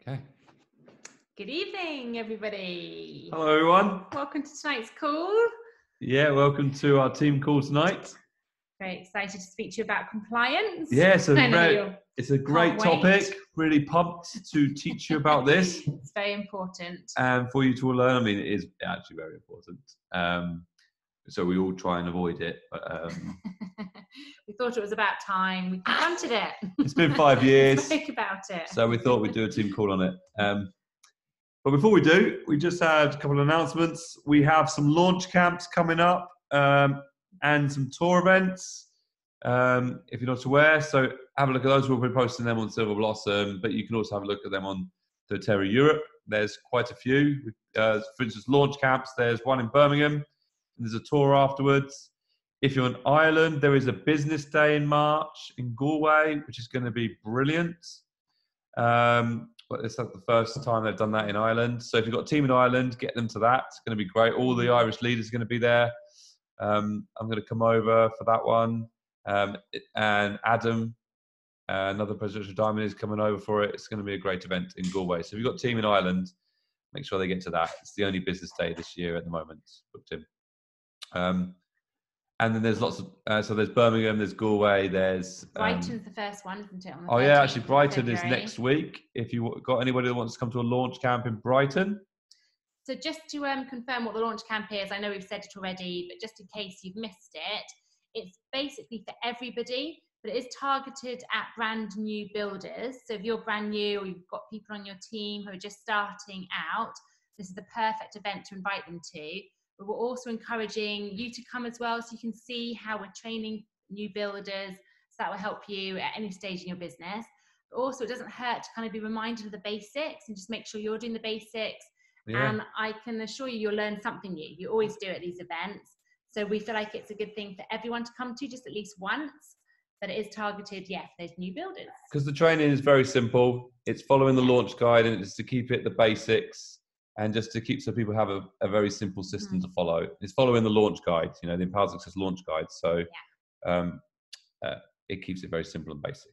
Okay. Good evening, everybody. Hello, everyone. Welcome to tonight's call. Yeah, welcome to our team call tonight. Very excited to speak to you about compliance. Yeah, it's a great topic. Really pumped to teach you about this. It's very important. And for you to all learn, I mean, it is actually very important. So we all try and avoid it. But, we thought it was about time. We confronted it. It's been 5 years. We spoke about it. So we thought we'd do a team call on it. But before we do, we just had a couple of announcements. We have some launch camps coming up and some tour events, if you're not aware. So have a look at those. We'll be posting them on Silver Blossom, but you can also have a look at them on doTERRA Europe. There's quite a few. For instance, launch camps. There's one in Birmingham, and there's a tour afterwards. If you're in Ireland, there is a business day in March in Galway, which is going to be brilliant. But it's like the first time they've done that in Ireland. So if you've got a team in Ireland, get them to that. It's going to be great. All the Irish leaders are going to be there. I'm going to come over for that one. And Adam, another Presidential Diamond, is coming over for it. It's going to be a great event in Galway. So if you've got a team in Ireland, make sure they get to that. It's the only business day this year at the moment booked in. And then there's lots of, so there's Birmingham, there's Galway, there's... Brighton's the first one, isn't it? Oh yeah, actually Brighton is next week. If you've got anybody that wants to come to a launch camp in Brighton. So just to confirm what the launch camp is, I know we've said it already, but just in case you've missed it, it's basically for everybody, but it is targeted at brand new builders. So if you're brand new or you've got people on your team who are just starting out, this is the perfect event to invite them to. But we're also encouraging you to come as well so you can see how we're training new builders. So that will help you at any stage in your business. But also it doesn't hurt to kind of be reminded of the basics and just make sure you're doing the basics. Yeah. And I can assure you, you'll learn something new. You always do at these events. So we feel like it's a good thing for everyone to come to just at least once. But it is targeted, for those new builders. Because the training is very simple. It's following the launch guide and it's to keep it the basics. And just to keep so people have a very simple system to follow. It's following the launch guide, the Empowered Success launch guide. So it keeps it very simple and basic.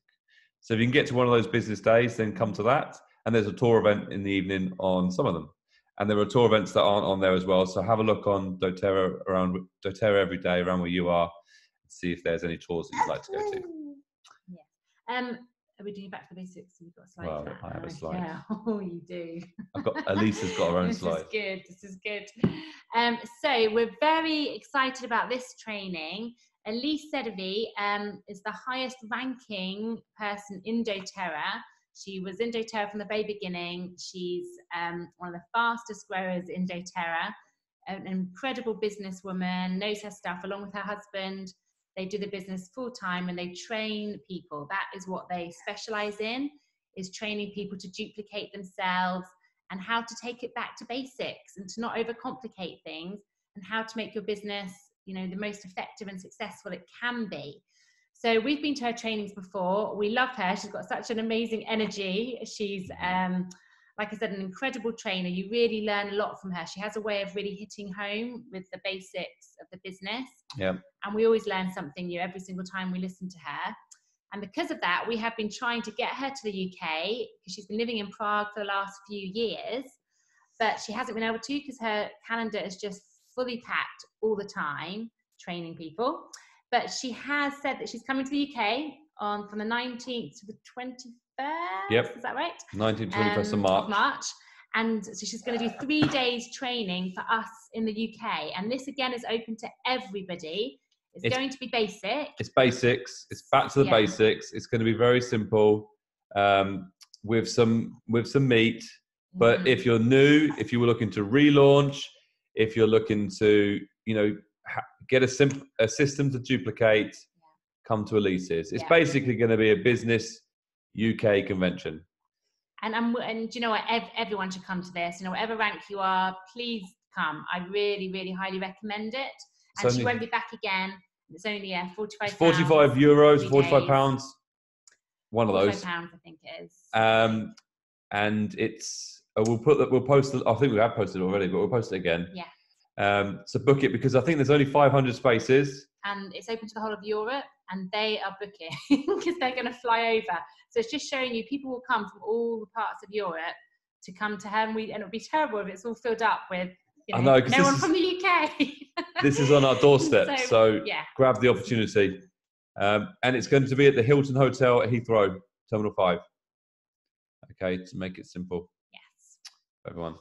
So if you can get to one of those business days, then come to that. And there's a tour event in the evening on some of them. And there are tour events that aren't on there as well. So have a look on doTERRA, around doTERRA every day, around where you are, and see if there's any tours that you'd like to go to. Yeah. Are we doing back to the basics? You've got a slide. Well, I have a slide. Yeah. Oh, you do. Elisa's got her own slide. This is good. So we're very excited about this training. Elise Sedevi is the highest ranking person in doTERRA. She was in doTERRA from the very beginning. She's one of the fastest growers in doTERRA. An incredible businesswoman, knows her stuff along with her husband. They do the business full time and they train people. That is what they specialize in, is training people to duplicate themselves and how to take it back to basics and to not overcomplicate things and how to make your business, the most effective and successful it can be. So we've been to her trainings before. We love her. She's got such an amazing energy. She's, like I said, an incredible trainer. You really learn a lot from her. She has a way of really hitting home with the basics of the business. Yeah. And we always learn something new every single time we listen to her. And because of that, we have been trying to get her to the UK because she's been living in Prague for the last few years, but she hasn't been able to because her calendar is just fully packed all the time, training people. But she has said that she's coming to the UK from the 19th to the 21st. Yep. Is that right? 19th to 21st of March. And so she's going to do 3 days training for us in the UK. And this again is open to everybody. It's going to be basic. It's basics. It's back to the basics. It's going to be very simple with some meat. But if you're new, if you were looking to relaunch, if you're looking to, get a system to duplicate, come to Elise's. It's basically going to be a business UK convention. And you know what? Everyone should come to this. Whatever rank you are, please come. I really, really highly recommend it. And she won't be back again. It's only €45. It's €45, £45. One of those. £45, I think it is. And it's we'll post it. I think we have posted it already, but we'll post it again. Yeah. So book it, because I think there's only 500 spaces. And it's open to the whole of Europe, and they are booking because they're going to fly over. So it's just showing you people will come from all the parts of Europe to come to her, and it'll be terrible if it's all filled up with I know, no one from the UK. This is on our doorstep, so yeah, grab the opportunity. And it's going to be at the Hilton Hotel at Heathrow, Terminal 5. Okay, to make it simple. Yes. For everyone.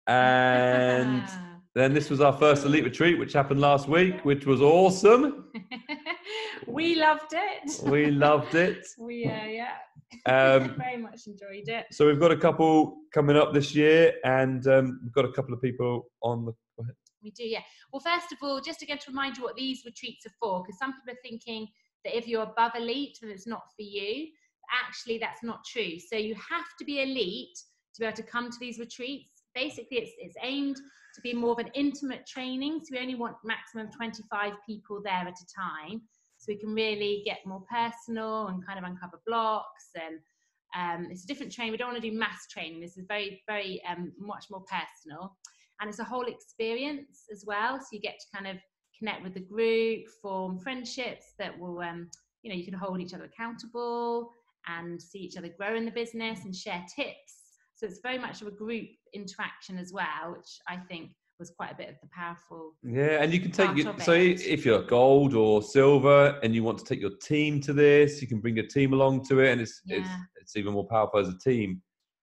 And then this was our first Elite Retreat, which happened last week, which was awesome. We loved it. We loved it. We very much enjoyed it. So we've got a couple coming up this year, and we've got a couple of people on the... Go ahead. We do, yeah. Well, first of all, just again to remind you what these retreats are for, because some people are thinking that if you're above elite, then it's not for you. Actually, that's not true. So you have to be elite to be able to come to these retreats. Basically, it's aimed to be more of an intimate training. So we only want maximum 25 people there at a time. So we can really get more personal and kind of uncover blocks. And it's a different training. We don't want to do mass training. This is very, very much more personal. And it's a whole experience as well. So you get to kind of connect with the group, form friendships that will, you can hold each other accountable and see each other grow in the business and share tips. So it's very much of a group interaction as well, which I think was quite a bit of the powerful. Yeah, and you can take so if you're gold or silver and you want to take your team to this, you can bring your team along to it, and it's even more powerful as a team.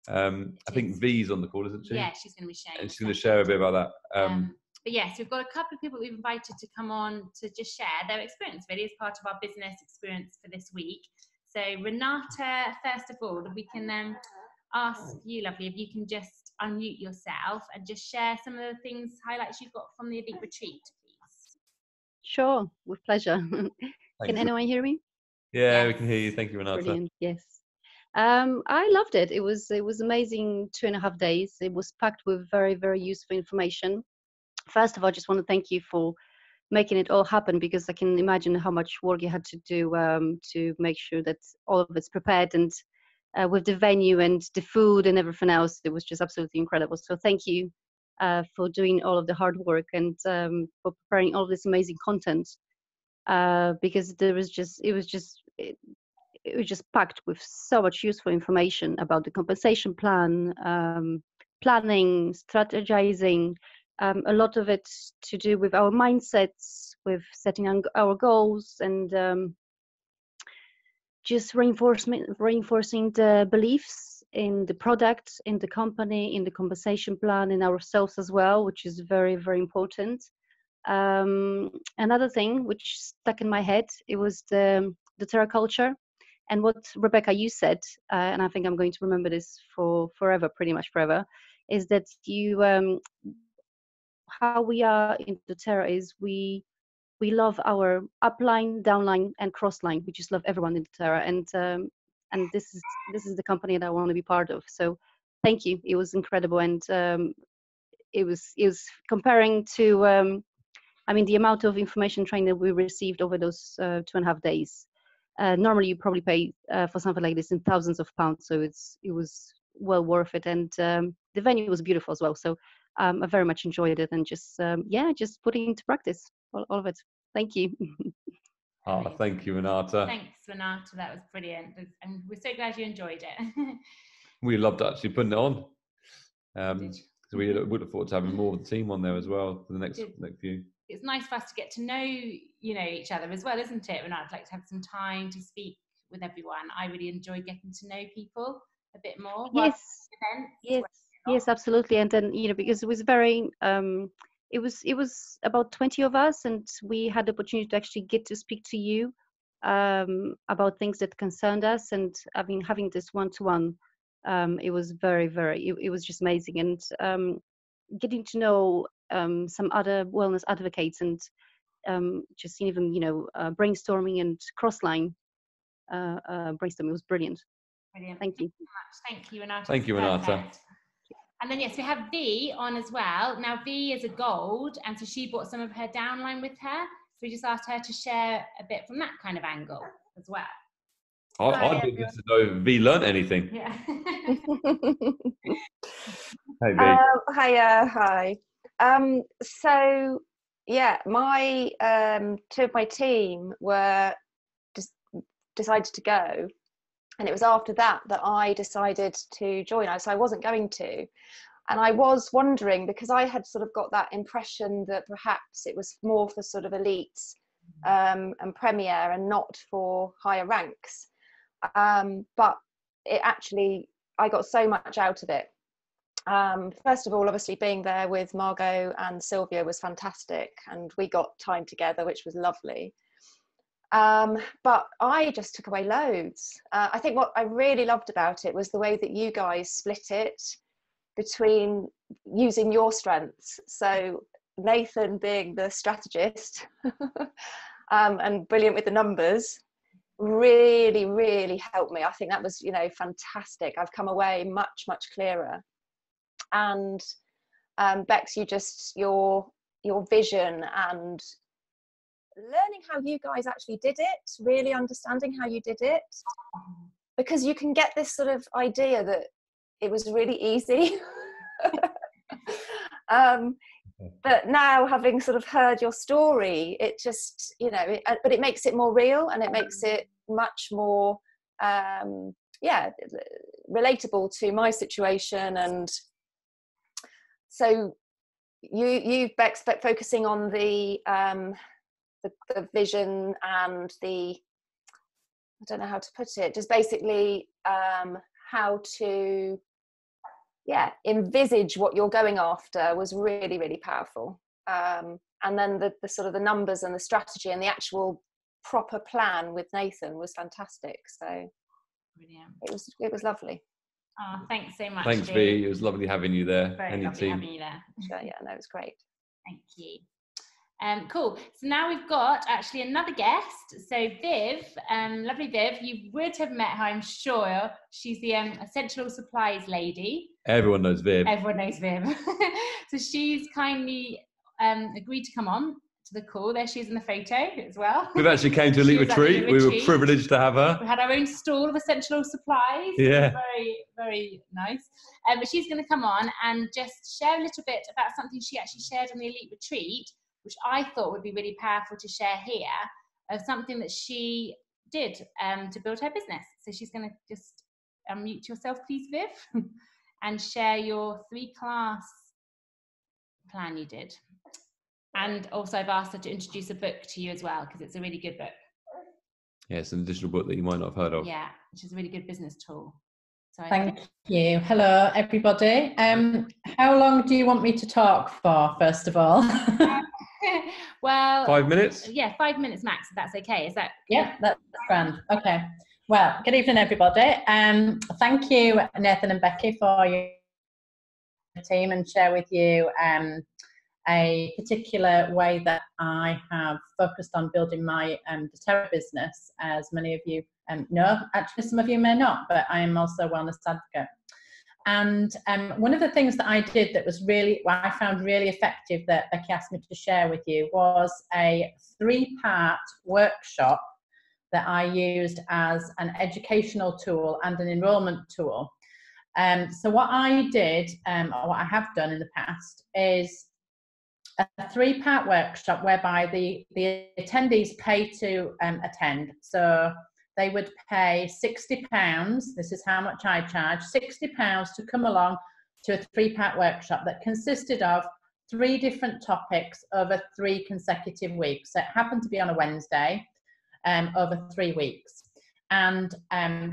I think V's on the call, isn't she? Yeah, she's going to be sharing. And she's going to share a bit about that. But yes, we've got a couple of people we've invited to come on to just share their experience really as part of our business experience for this week. So Renata, first of all, we can ask you, lovely, if you can just unmute yourself and just share some of the highlights you've got from the Elite Retreat, please. Sure, with pleasure. Can anyone hear me? Yeah, yes. We can hear you. Thank you, Renata. Brilliant. Yes. I loved it. It was amazing 2.5 days. It was packed with very, very useful information. First of all, I just want to thank you for making it all happen, because I can imagine how much work you had to do to make sure that all of it's prepared, and with the venue and the food and everything else, it was just absolutely incredible. So thank you for doing all of the hard work and for preparing all of this amazing content, because it was just packed with so much useful information about the compensation plan, planning, strategizing, a lot of it to do with our mindsets, with setting our goals, and just reinforcing the beliefs in the product, in the company, in the compensation plan, in ourselves as well, which is very, very important. Another thing which stuck in my head, it was the Terra culture. And what, Rebecca, you said, and I think I'm going to remember this for forever, pretty much forever, is that how we are in Terra is we love our upline, downline, and crossline. We just love everyone in Terra, and this is the company that I want to be part of. So thank you. It was incredible, and it was comparing to the amount of information training that we received over those 2.5 days. Normally you probably pay for something like this in thousands of pounds, so it was well worth it, and the venue was beautiful as well. So I very much enjoyed it, and just putting into practice all of it. Thank you. Thank you, Renata. Thanks, Renata. That was brilliant, and we're so glad you enjoyed it. We loved actually putting it on. So we look forward to having more of the team on there as well for the next few. It's nice for us to get to know, each other as well, isn't it? Renata, I'd like to have some time to speak with everyone. I really enjoy getting to know people a bit more. Yes, absolutely. And then because it was very it was about 20 of us, and we had the opportunity to actually get to speak to you about things that concerned us, and having this one-to-one, it was very, very, it was just amazing. And getting to know some other wellness advocates, and just even brainstorming and crossline brainstorming was brilliant. Thank you so much. Thank you, Renata. Thank you, Renata. And then yes, we have V on as well. Now V is a gold, and so she brought some of her downline with her. So we just asked her to share a bit from that kind of angle as well. I'd be interested to know if V learned anything. Yeah. Hey, B. Hi. So yeah, my two of my team were just decided to go, and it was after that that I decided to join. So I wasn't going to, and I was wondering, because I had sort of got that impression that perhaps it was more for sort of elites and premier and not for higher ranks. But it actually, I got so much out of it. First of all, obviously being there with Margot and Sylvia was fantastic, and we got time together, which was lovely. But I just took away loads. I think what I really loved about it was the way that you guys split it between using your strengths. So Nathan being the strategist and brilliant with the numbers really, really helped me. I think that was, fantastic. I've come away much, much clearer. And Bex, your vision and learning how you guys actually did it, really understanding how you did it, because you can get this sort of idea that it was really easy. But now, having sort of heard your story, it just, but it makes it more real, and it makes it much more relatable to my situation. And so you Bex, focusing on the vision and I don't know how to put it, just basically how to envisage what you're going after was really, really powerful. And then the sort of the numbers and the strategy and the actual proper plan with Nathan was fantastic. So brilliant. It was lovely. Oh, thanks so much. Thanks, V. It was lovely having you there. Very and your lovely team. having you there. Sure, yeah, no, it was great. Thank you. Cool. So now we've got actually another guest. So Viv, lovely Viv, you would have met her, I'm sure. She's the Essential Supplies lady. Everyone knows Viv. Everyone knows Viv. So she's kindly agreed to come on to the call. There she is in the photo as well. We've actually came to Elite Retreat. We were privileged to have her. We had our own stall of essential supplies. Yeah. Very, very nice. But she's going to come on and just share a little bit about something she actually shared on the Elite Retreat, which I thought would be really powerful to share here, of something that she did to build her business. So she's going to just unmute yourself, please, Viv, and share your 3-class plan you did. And also I've asked her to introduce a book to you as well, because it's a really good book. Yeah, it's an additional book that you might not have heard of. Yeah, which is a really good business tool. So Thank you. Hello, everybody. How long do you want me to talk for, first of all? Well, 5 minutes? Yeah, 5 minutes max, if that's okay. Is that? Yeah, that's grand. Okay. Well, good evening, everybody. Thank you, Nathan and Becky, for your team, and share with you a particular way that I have focused on building my doTERRA business. As many of you know, actually some of you may not, but I am also a wellness advocate. And one of the things that I did that was really, what I found really effective that Becky asked me to share with you, was a 3-part workshop that I used as an educational tool and an enrollment tool. So what I did, or what I have done in the past, is a 3-part workshop whereby the attendees pay to attend. So they would pay £60. This is how much I charge, £60 to come along to a 3-part workshop that consisted of 3 different topics over 3 consecutive weeks. So it happened to be on a Wednesday over 3 weeks. And I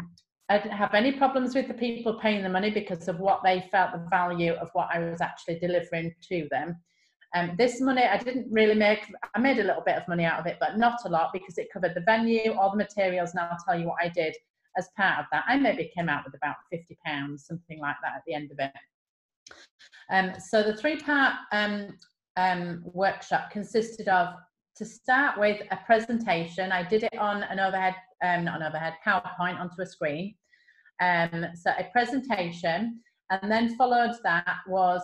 didn't have any problems with the people paying the money because of what they felt the value of what I was actually delivering to them. This money, I didn't really make, I made a little bit of money out of it, but not a lot, because it covered the venue, all the materials, and I'll tell you what I did as part of that. I maybe came out with about £50, something like that at the end of it. So the 3-part workshop consisted of, to start with, a presentation. I did it on an overhead, not an overhead, PowerPoint onto a screen. So a presentation, and then followed that was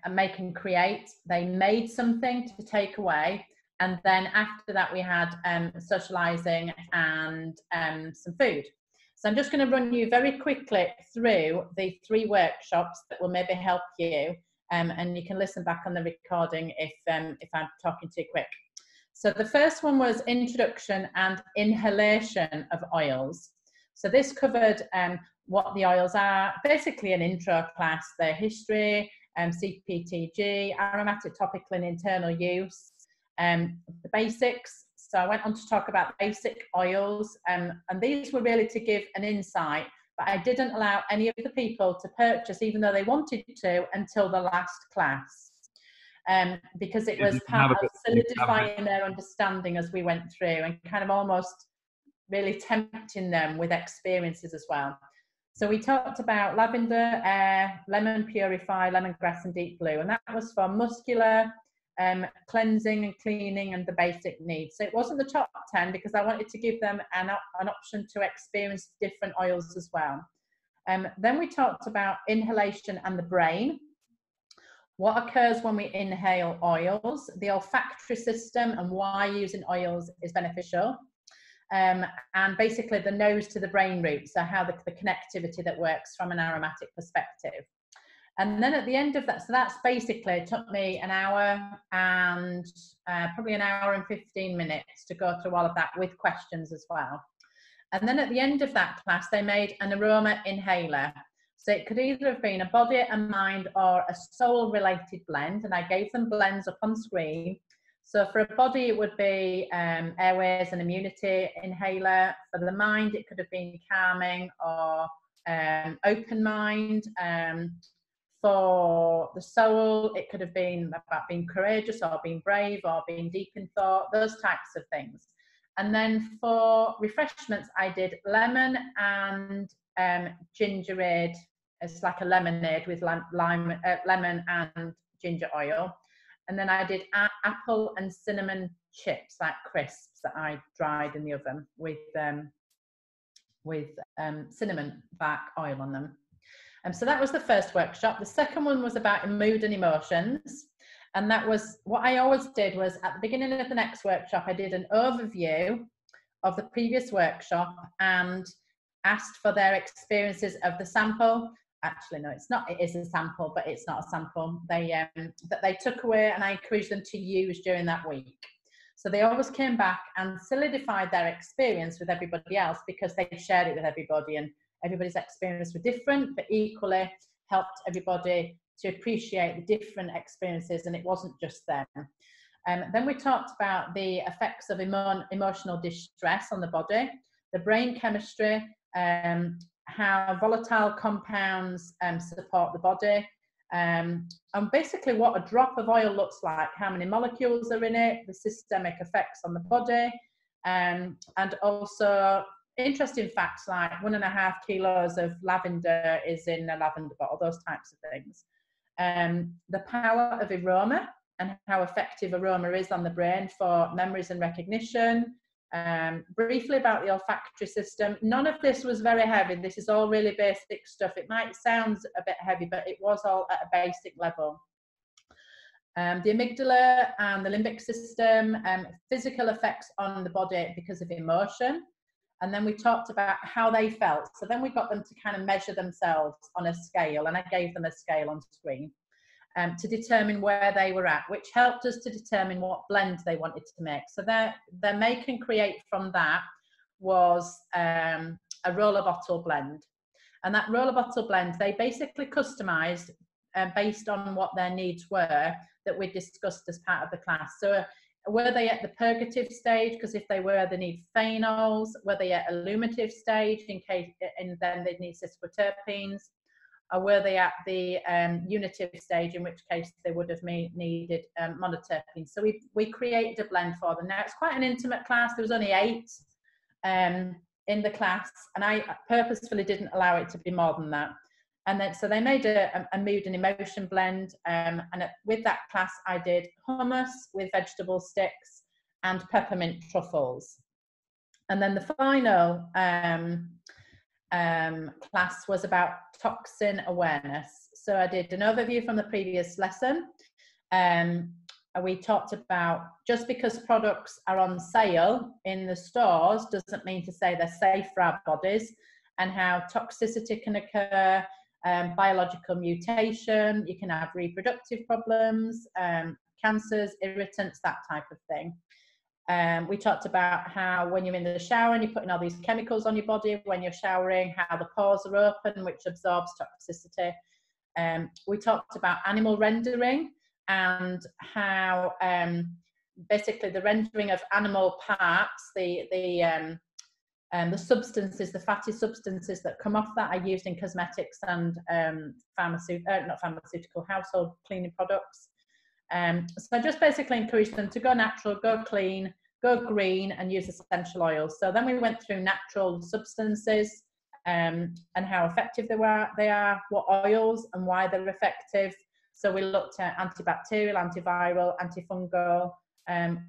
make and create. They made something to take away, and then after that we had socializing and some food. So I'm just going to run you very quickly through the 3 workshops that will maybe help you, and you can listen back on the recording if I'm talking too quick. So the first one was introduction and inhalation of oils. So this covered what the oils are, basically an intro class, their history, CPTG, aromatic, topical and internal use, the basics. So I went on to talk about basic oils, and these were really to give an insight, but I didn't allow any of the people to purchase, even though they wanted to, until the last class. Because it was part of solidifying their understanding as we went through, and kind of almost really tempting them with experiences as well. So we talked about lavender, air, lemon purify, lemongrass and deep blue, and that was for muscular, cleansing and cleaning and the basic needs. So it wasn't the top 10 because I wanted to give them an option to experience different oils as well. Then we talked about inhalation and the brain. What occurs when we inhale oils, the olfactory system and why using oils is beneficial. And basically the nose to the brain route, so how the connectivity that works from an aromatic perspective. And then at the end of that, so that's basically, it took me an hour and probably an hour and 15 minutes to go through all of that with questions as well. And then at the end of that class, they made an aroma inhaler. So it could either have been a body, a mind, or a soul related blend. And I gave them blends up on screen. So for a body, it would be airways and immunity inhaler. For the mind, it could have been calming or open mind. For the soul, it could have been about being courageous or being brave or being deep in thought, those types of things. And then for refreshments, I did lemon and gingerade. It's like a lemonade with lemon and ginger oil. And then I did apple and cinnamon chips, like crisps that I dried in the oven with cinnamon bark oil on them. So that was the first workshop. The second one was about mood and emotions. And that was what I always did was at the beginning of the next workshop, I did an overview of the previous workshop and asked for their experiences of the sample. Actually, no, it's not. It is a sample, but it's not a sample. That they took away, and I encouraged them to use during that week. So they always came back and solidified their experience with everybody else because they shared it with everybody, and everybody's experience were different, but equally helped everybody to appreciate the different experiences, and it wasn't just them. Then we talked about the effects of emotional distress on the body, the brain chemistry, how volatile compounds support the body, and basically what a drop of oil looks like, how many molecules are in it, the systemic effects on the body, and also interesting facts like 1.5 kilos of lavender is in a lavender bottle, those types of things. The power of aroma and how effective aroma is on the brain for memories and recognition. Briefly about the olfactory system. None of this was very heavy. This is all really basic stuff. It might sound a bit heavy, but it was all at a basic level. The amygdala and the limbic system, physical effects on the body because of emotion. And then we talked about how they felt. So then we got them to kind of measure themselves on a scale, and I gave them a scale on screen to determine where they were at, which helped us to determine what blend they wanted to make. So their make and create from that was a roller bottle blend. And that roller bottle blend, they basically customized based on what their needs were that we discussed as part of the class. So were they at the purgative stage? Because if they were, they need phenols. Were they at a illuminative stage and then they'd need ciscoterpenes? Or were they at the unitive stage, in which case they would have needed monoterpenes? So we created a blend for them. Now it's quite an intimate class. There was only 8 in the class, and I purposefully didn't allow it to be more than that. And then, so they made a mood and emotion blend. With that class, I did hummus with vegetable sticks and peppermint truffles. And then the final class was about toxin awareness. So I did an overview from the previous lesson. We talked about just because products are on sale in the stores doesn't mean to say they're safe for our bodies. and how toxicity can occur, biological mutation, you can have reproductive problems, cancers, irritants, that type of thing. We talked about how when you're in the shower and you're putting all these chemicals on your body when you're showering, how the pores are open, which absorbs toxicity. We talked about animal rendering and how basically the rendering of animal parts, the substances, the fatty substances that come off that are used in cosmetics and not pharmaceutical, household cleaning products. So I just basically encourage them to go natural, go clean, go green, and use essential oils. So then we went through natural substances and how effective they are, what oils and why they're effective. So we looked at antibacterial, antiviral, antifungal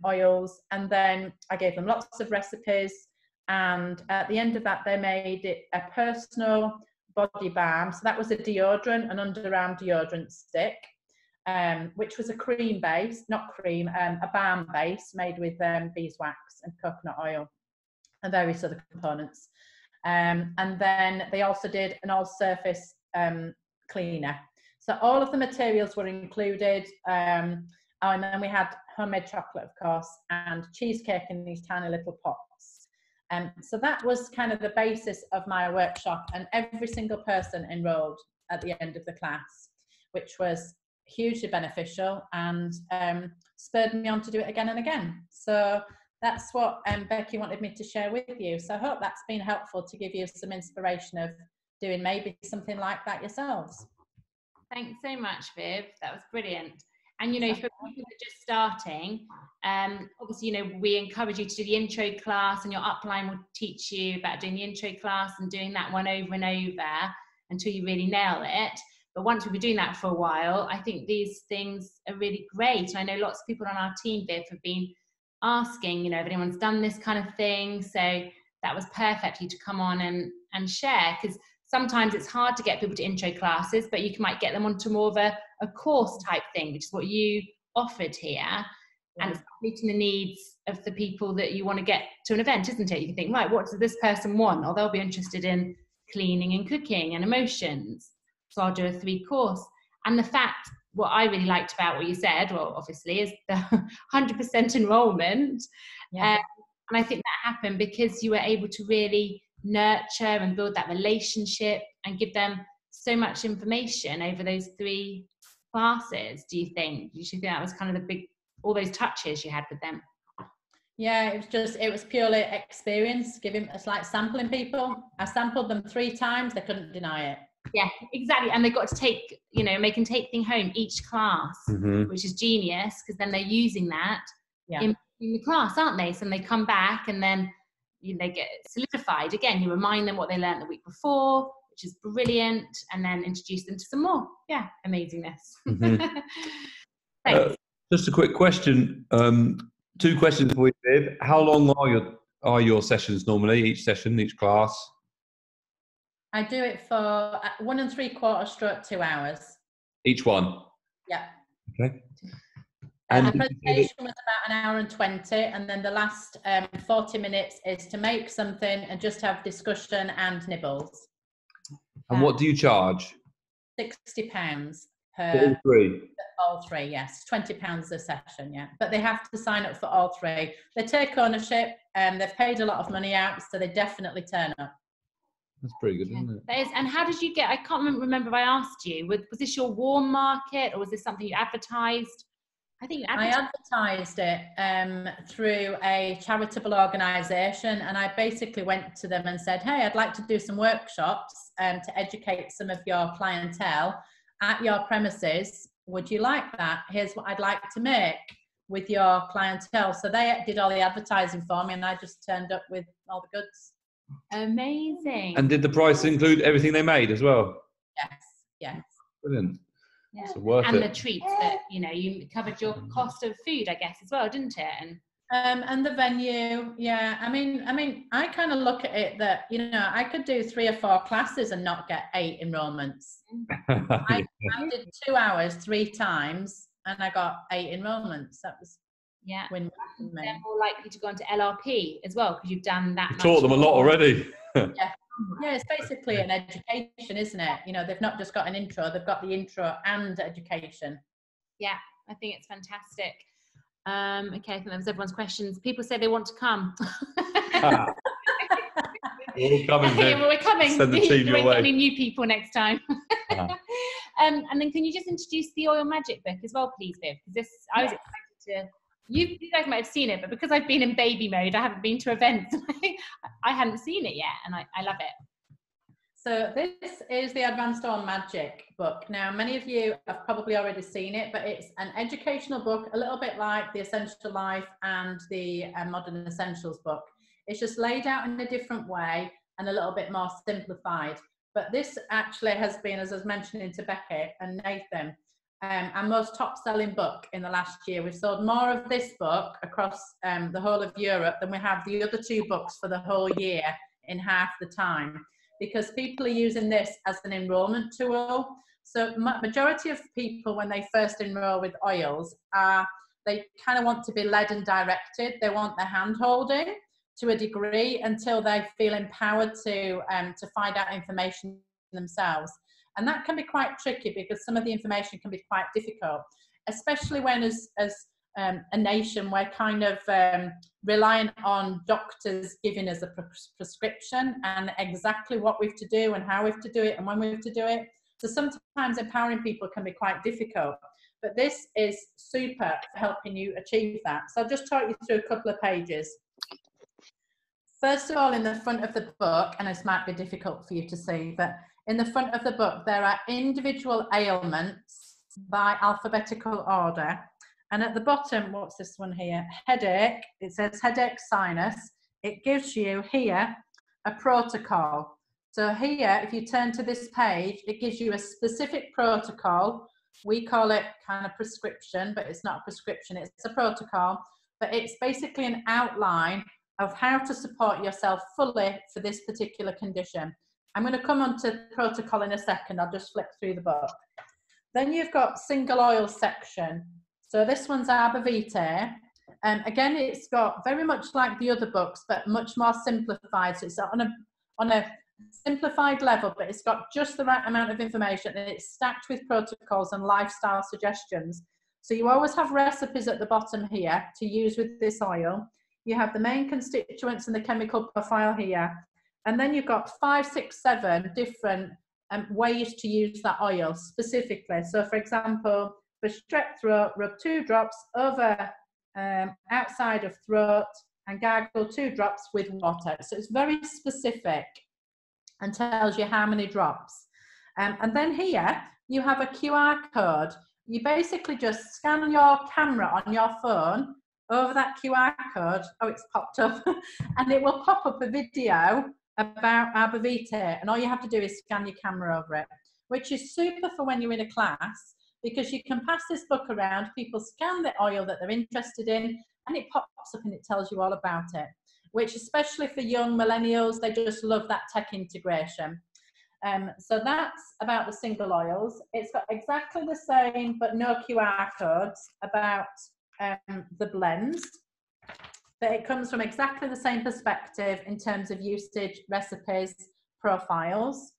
oils, and then I gave them lots of recipes. And at the end of that, they made it a personal body balm. So that was a deodorant, an underarm deodorant stick. Which was a cream base, not cream, a balm base made with beeswax and coconut oil and various other components. And then they also did an all-surface cleaner. So all of the materials were included. And then we had homemade chocolate, of course, and cheesecake in these tiny little pots. So that was kind of the basis of my workshop, and every single person enrolled at the end of the class, which was hugely beneficial and spurred me on to do it again and again. So that's what Becky wanted me to share with you. So I hope that's been helpful to give you some inspiration of doing maybe something like that yourselves. Thanks so much, Viv. That was brilliant. And, you know, for people that are just starting, obviously, you know, we encourage you to do the intro class, and your upline will teach you about doing the intro class and doing that one over and over until you really nail it. But once we've been doing that for a while, I think these things are really great. And I know lots of people on our team, Viv, have been asking, you know, if anyone's done this kind of thing. So that was perfect for you to come on and share, because sometimes it's hard to get people to intro classes, but you might get them onto more of a course type thing, which is what you offered here. Yeah. And it's meeting the needs of the people that you want to get to an event, isn't it? You can think, right, what does this person want? Or they'll be interested in cleaning and cooking and emotions. So I'll do a 3-course. And the fact, what I really liked about what you said, well, obviously, is the 100% enrollment. Yeah. And I think that happened because you were able to really nurture and build that relationship and give them so much information over those 3 classes. Do you think that was kind of the big, all those touches you had with them? Yeah, it was purely experience, giving us like sampling people. I sampled them 3 times, they couldn't deny it. Yeah, exactly. And they got to take, you know, they can take things home each class, which is genius, because then they're using that in the class, aren't they? So then they come back and then they get solidified. Again, you remind them what they learned the week before, which is brilliant, and then introduce them to some more. Yeah, amazingness. Thanks. Just a quick question. 2 questions for you, Viv. How long are your sessions normally, each session, each class? I do it for 1 3/4 / 2 hours. Each one? Yeah. Okay. And the presentation was about 1 hour and 20, and then the last 40 minutes is to make something and just have discussion and nibbles. And what do you charge? £60 per... For all 3? All 3, yes. £20 a session, yeah. But they have to sign up for all 3. They take ownership, and they've paid a lot of money out, so they definitely turn up. That's pretty good, isn't it? That is. And how did you get, I can't remember if I asked you, was this your warm market, or was this something you advertised? I think I advertised it through a charitable organisation, and I basically went to them and said, hey, I'd like to do some workshops to educate some of your clientele at your premises. Would you like that? Here's what I'd like to make with your clientele. So they did all the advertising for me, and I just turned up with all the goods. Amazing. And did the price include everything they made as well? Yes. Brilliant. Yeah. So worth and it. The treats that, you covered your cost of food, I guess, as well, didn't it? And the venue, yeah. I mean, I kind of look at it that, I could do 3 or 4 classes and not get 8 enrollments. I did 2 hours 3 times, and I got 8 enrollments. That was win. They're more likely to go into LRP as well, because you've done that. You taught them a lot already. Yeah, Yeah, it's basically an education, isn't it? You know, they've not just got an intro, they've got the intro and education. Yeah, I think it's fantastic. Okay, I think that was everyone's questions. People say they want to come. We're all coming. Yeah, well, we're coming. Send the team your way. Any new people next time. And then can you just introduce the Oil Magic book as well, please, Viv? Because this, I was excited to. You guys might have seen it, but because I've been in baby mode, I haven't been to events. I hadn't seen it yet, and I love it. So this is the Advanced Oil Magic book. Now, many of you have probably already seen it, but it's an educational book, a little bit like the Essential Life and the Modern Essentials book. It's just laid out in a different way and a little bit more simplified. But this actually has been, as I was mentioning to Becky and Nathan, our most top-selling book in the last year. We've sold more of this book across the whole of Europe than we have the other 2 books for the whole year in half the time, because people are using this as an enrolment tool. So majority of people, when they first enroll with oils, they kind of want to be led and directed. They want their hand-holding to a degree until they feel empowered to find out information themselves. And that can be quite tricky because some of the information can be quite difficult, especially when as a nation we're kind of reliant on doctors giving us a prescription and exactly what we've to do and how we've to do it and when we've to do it. So sometimes empowering people can be quite difficult, but this is super for helping you achieve that. So I'll just talk you through a couple of pages. First of all, in the front of the book, and this might be difficult for you to see, but in the front of the book, there are individual ailments by alphabetical order. And at the bottom, what's this one here? Headache. It says headache, sinus. It gives you here a protocol. So here, if you turn to this page, it gives you a specific protocol. We call it kind of prescription, but it's not a prescription, it's a protocol. But it's basically an outline of how to support yourself fully for this particular condition. I'm going to come on to protocol in a second. I'll just flip through the book. Then you've got single oil section. So this one's Arbor Vitae. Again, it's got very much like the other books, but much more simplified. So it's on a simplified level, but it's got just the right amount of information, and it's stacked with protocols and lifestyle suggestions. So you always have recipes at the bottom here to use with this oil. You have the main constituents and the chemical profile here. And then you've got 5, 6, 7 different ways to use that oil specifically. So for example, for strep throat, rub 2 drops over outside of throat and gargle 2 drops with water. So it's very specific and tells you how many drops. And then here you have a QR code. You basically just scan your camera on your phone over that QR code. Oh, it's popped up. And it will pop up a video about Arbor Vitae, and all you have to do is scan your camera over it, which is super for when you're in a class, because you can pass this book around, people scan the oil that they're interested in, and it pops up and it tells you all about it, which especially for young millennials, they just love that tech integration. So that's about the single oils. It's got exactly the same, but no QR codes, about the blends. But it comes from exactly the same perspective in terms of usage, recipes, profiles.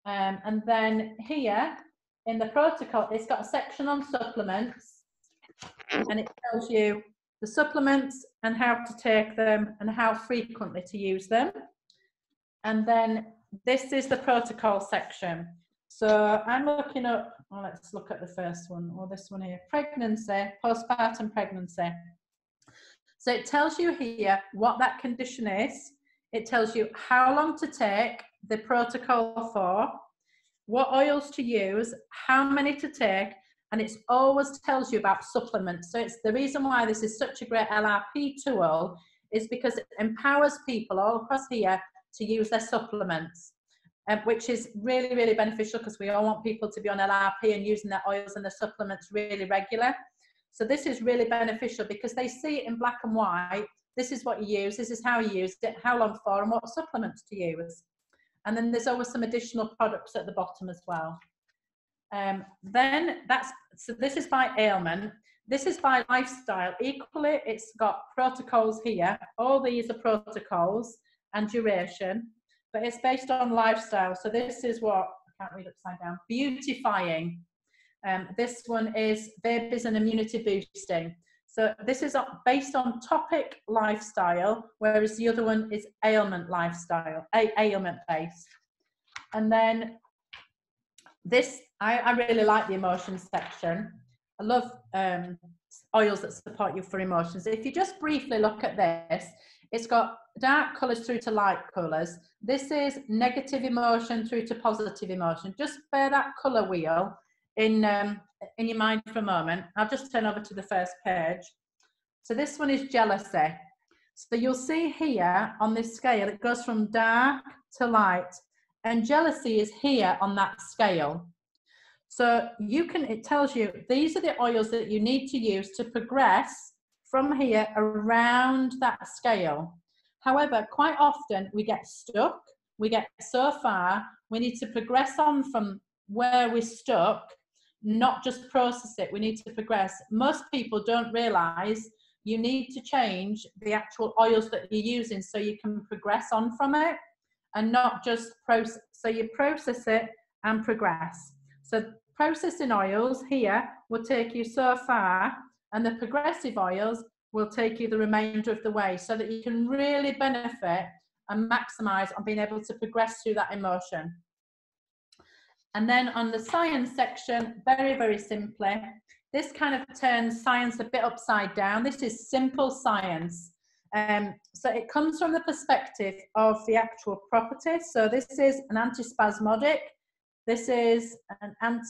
And then here in the protocol, it's got a section on supplements, and it tells you the supplements and how to take them and how frequently to use them. And then this is the protocol section. So I'm looking up, well, let's look at the first one, or this one here, pregnancy, postpartum pregnancy. So it tells you here what that condition is. It tells you how long to take the protocol for, what oils to use, how many to take, and it always tells you about supplements. So it's the reason why this is such a great LRP tool is because it empowers people all across here to use their supplements, which is really, really beneficial because we all want people to be on LRP and using their oils and their supplements really regular. So this is really beneficial because they see it in black and white. This is what you use, this is how you used it, how long for, and what supplements to use. And then there's always some additional products at the bottom as well. So this is by ailment. This is by lifestyle. Equally, it's got protocols here. All these are protocols and duration. but it's based on lifestyle. So this is what, I can't read upside down, beautifying. This one is babies and immunity boosting. So this is based on topic lifestyle, whereas the other one is ailment lifestyle, ailment based. And then this, I really like the emotions section. I love oils that support you for emotions. If you just briefly look at this, it's got dark colours through to light colours. This is negative emotion through to positive emotion. Just bear that colour wheel in your mind for a moment. I'll just turn over to the first page. So this one is jealousy. So you'll see here on this scale, it goes from dark to light, and jealousy is here on that scale. So you can, it tells you these are the oils that you need to use to progress from here around that scale. However, quite often we get stuck, we get so far, we need to progress on from where we're stuck, not just process it, we need to progress. Most people don't realise you need to change the actual oils that you're using so you can progress on from it and not just process. So you process it and progress. So processing oils here will take you so far, and the progressive oils will take you the remainder of the way so that you can really benefit and maximise on being able to progress through that emotion. And then on the science section, very, very simply, this kind of turns science a bit upside down. This is simple science. So it comes from the perspective of the actual properties. So this is an antispasmodic. This is an I can't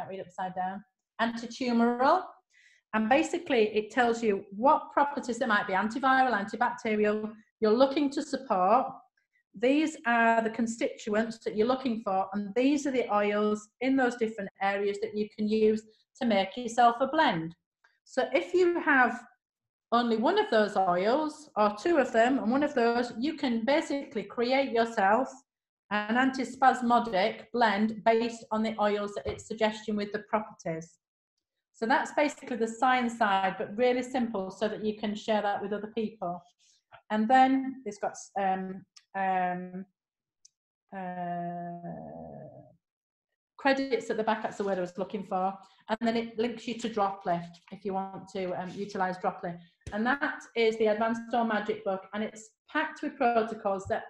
read upside down, antitumoral. And basically it tells you what properties there might be, antiviral, antibacterial, you're looking to support. These are the constituents that you're looking for, and these are the oils in those different areas that you can use to make yourself a blend. So if you have only one of those oils or two of them and one of those, you can basically create yourself an antispasmodic blend based on the oils that it's suggesting with the properties. So that's basically the science side, but really simple so that you can share that with other people. And then it's got credits at the back, that's the word I was looking for. And then it links you to Dropley if you want to utilise Dropley. And that is the Advanced Stone Magic book, and it's packed with protocols that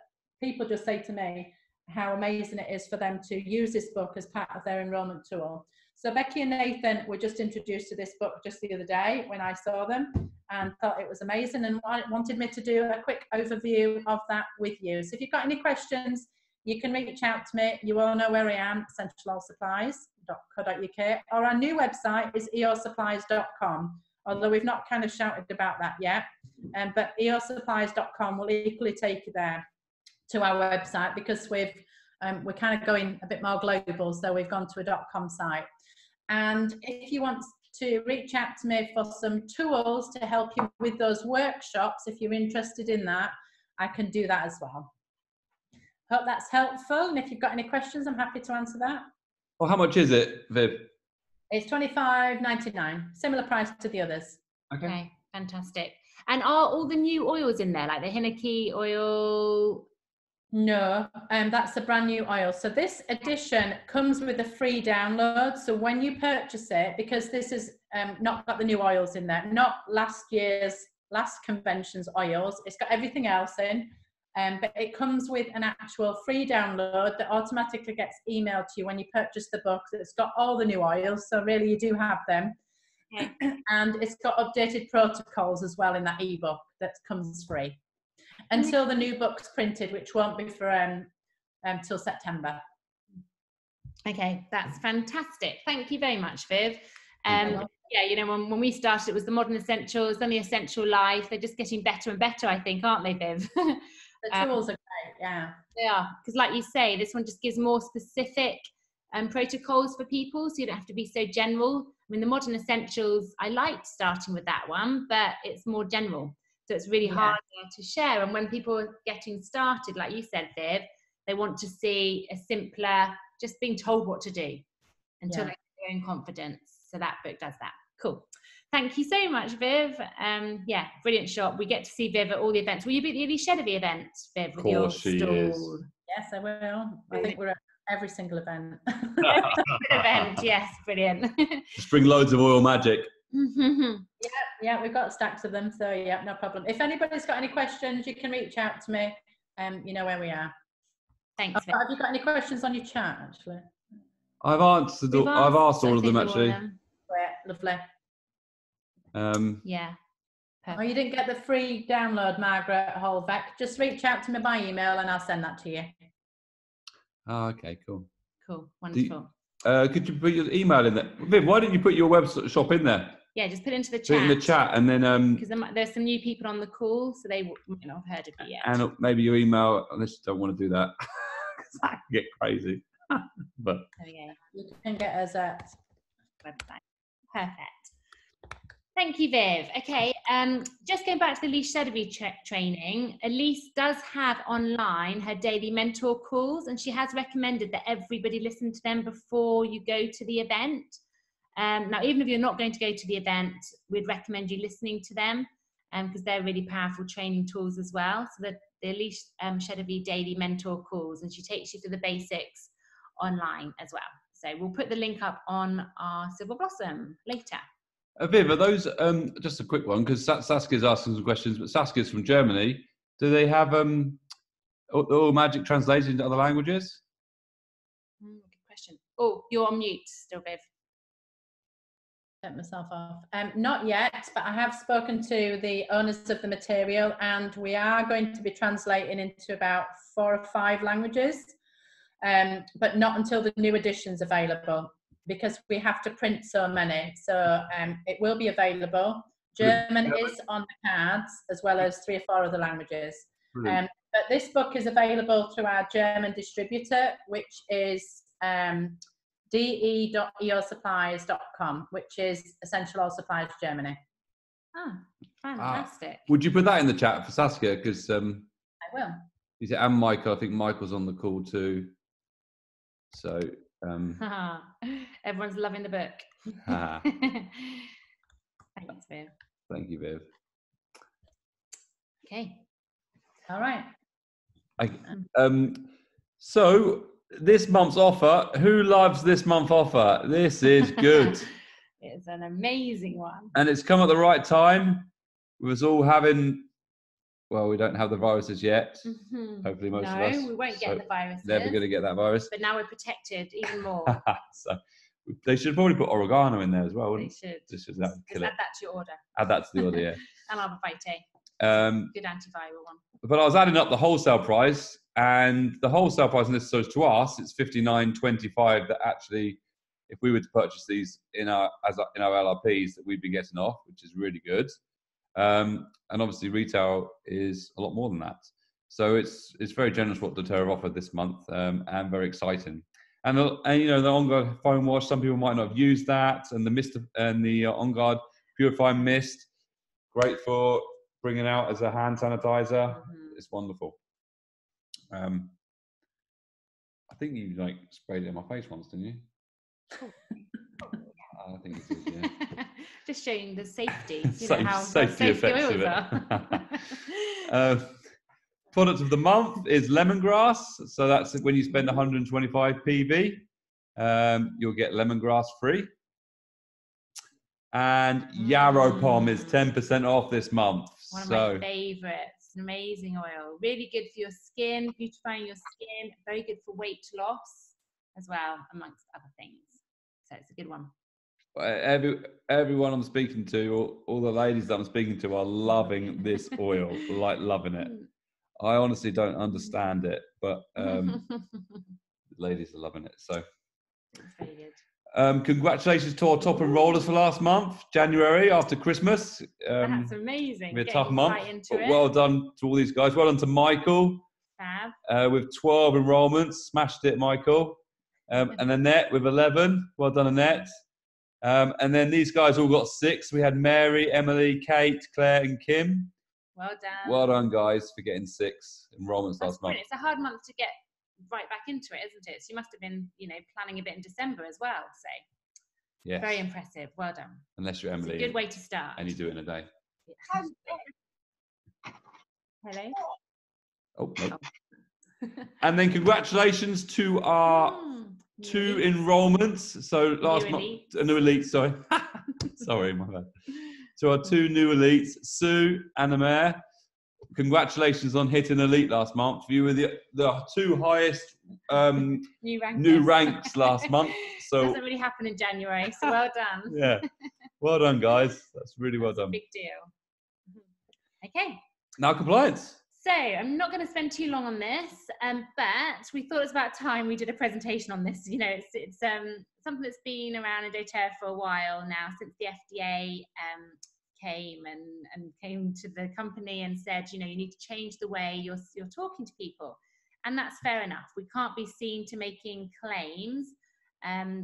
people just say to me how amazing it is for them to use this book as part of their enrolment tool. So Becky and Nathan were just introduced to this book just the other day when I saw them, and thought it was amazing and wanted me to do a quick overview of that with you. So if you've got any questions, you can reach out to me. You all know where I am, essentialoilsupplies.co.uk, or our new website is eosupplies.com, although we've not kind of shouted about that yet. But eosupplies.com will equally take you there to our website, because we're kind of going a bit more global, so we've gone to a .com site. And if you want to reach out to me for some tools to help you with those workshops, if you're interested in that, I can do that as well. Hope that's helpful, and if you've got any questions, I'm happy to answer that. Well, how much is it, Viv? It's $25.99, similar price to the others. Okay, fantastic. And are all the new oils in there, like the Hinoki oil? No, that's a brand new oil. So this edition comes with a free download. So when you purchase it, because this is not got the new oils in there, not last convention's oils, it's got everything else in. But it comes with an actual free download that automatically gets emailed to you when you purchase the book. It's got all the new oils, so really you do have them. Okay. And it's got updated protocols as well in that ebook that comes free until the new book's printed, which won't be for till September. Okay, that's fantastic. Thank you very much, Viv. Yeah, you know, when we started, it was the Modern Essentials, then the Essential Life. They're just getting better and better, I think, aren't they, Viv? The tools are great, yeah. They are, because like you say, this one just gives more specific protocols for people, so you don't have to be so general. I mean, the Modern Essentials, I liked starting with that one, but it's more general. So it's really hard to share. And when people are getting started, like you said, Viv, they want to see a simpler, just being told what to do until they get their own confidence. So that book does that. Cool. Thank you so much, Viv. Yeah, brilliant shop. We get to see Viv at all the events. Will you be at the Elise Chedevy event, Viv? Of course she is. Yes, I will. I think we're at every single event. Every single event, yes, brilliant. Just bring loads of oil magic. Yeah, we've got stacks of them, so yeah, no problem. If anybody's got any questions, you can reach out to me. You know where we are. Thanks, Viv. Have you got any questions on your chat, actually? I've asked all of them actually. Great, lovely. Yeah. Oh, you didn't get the free download, Margaret Holbeck. Just reach out to me by email and I'll send that to you. Oh, okay, cool. Cool, wonderful. Could you put your email in there? Viv, why didn't you put your web shop in there? Yeah, just put it into the chat. Put it in the chat, and then because there's some new people on the call, so they might not have heard of you yet. And maybe your email. Unless you don't want to do that, because that can get crazy. But there we go. You can get us at website. Perfect. Thank you, Viv. Okay, just going back to the Elise Chedevy training, Elise does have online her daily mentor calls, and she has recommended that everybody listen to them before you go to the event. Now, even if you're not going to go to the event, we'd recommend you listening to them because they're really powerful training tools as well. So the Elise Chedevy daily mentor calls, and she takes you through the basics online as well. So we'll put the link up on our Silver Blossom later. Viv, are those just a quick one because Saskia's asking some questions, but Saskia's from Germany. Do they have all magic translated into other languages? Good question. Oh, you're on mute still, Viv. Set myself off. Not yet, but I have spoken to the owners of the material, and we are going to be translating into about 4 or 5 languages, but not until the new edition's available, because we have to print so many. So it will be available. German is on the cards, as well as 3 or 4 other languages. But this book is available through our German distributor, which is de.eosupplies.com, which is Essential Oil Supplies Germany. Ah, fantastic. Would you put that in the chat for Saskia? Because I will. Is it and Michael? I think Michael's on the call too. So everyone's loving the book. Thanks, Viv. Thank you, Viv. Okay. All right. So this month's offer. Who loves this month's offer? This is good. It's an amazing one. And it's come at the right time. We was all having. Well, we don't have the viruses yet. Mm-hmm. Hopefully, most of us. No, we won't get the viruses. Never going to get that virus. But now we're protected even more. So they should probably put oregano in there as well, wouldn't they? They should. Just add that to your order. Add that to the order, yeah. And Arborvitae. Good antiviral one. But I was adding up the wholesale price, and the wholesale price, and this is to us, it's $59.25. That actually, if we were to purchase these in our LRPs, that we'd be getting off, which is really good. And obviously retail is a lot more than that. So it's very generous what doTERRA have offered this month, and very exciting. And you know, the On Guard foam wash, some people might not have used that, and the mist and the On Guard purifying mist, great for bringing out as a hand sanitizer. Mm-hmm. It's wonderful. I think you sprayed it in my face once, didn't you? I think it is, yeah. Just showing the safety. Safety effects of it. Product of the month is lemongrass. So that's when you spend 125 PB, you'll get lemongrass free. And Yarrow Pom is 10% off this month. One of my favourites. An amazing oil. Really good for your skin, beautifying your skin. Very good for weight loss as well, amongst other things. So it's a good one. Everyone I'm speaking to, all the ladies that I'm speaking to are loving this oil, loving it. I honestly don't understand it, but ladies are loving it. So it's very good. Congratulations to our top enrollers for last month, January, after Christmas. That's amazing. It's a tough month, but well done to all these guys. Well done to Michael. Fab. With 12 enrollments, smashed it, Michael. And Annette with 11. Well done, Annette. And then these guys all got 6. We had Mary, Emily, Kate, Claire, and Kim. Well done. Well done, guys, for getting 6 enrollments last month. It's a hard month to get right back into it, isn't it? So you must have been, planning a bit in December as well. So Yes. Very impressive. Well done. Unless you're It's Emily. a good way to start. And you do it in a day. Hello. Oh, no. And then congratulations to our two enrollments. So last month, new elite, sorry. Sorry, my bad. To our two new elites, Sue and Amer. Congratulations on hitting elite last month. You were the two highest new ranks last month. So doesn't really happen in January. So well done. Yeah, well done, guys. That's really well done. Big deal. Okay. Now compliance. So I'm not going to spend too long on this, but we thought it was about time we did a presentation on this. You know, it's something that's been around in doTERRA for a while now, since the FDA came to the company and said, you know, you need to change the way you're talking to people, and that's fair enough. We can't be seen to making claims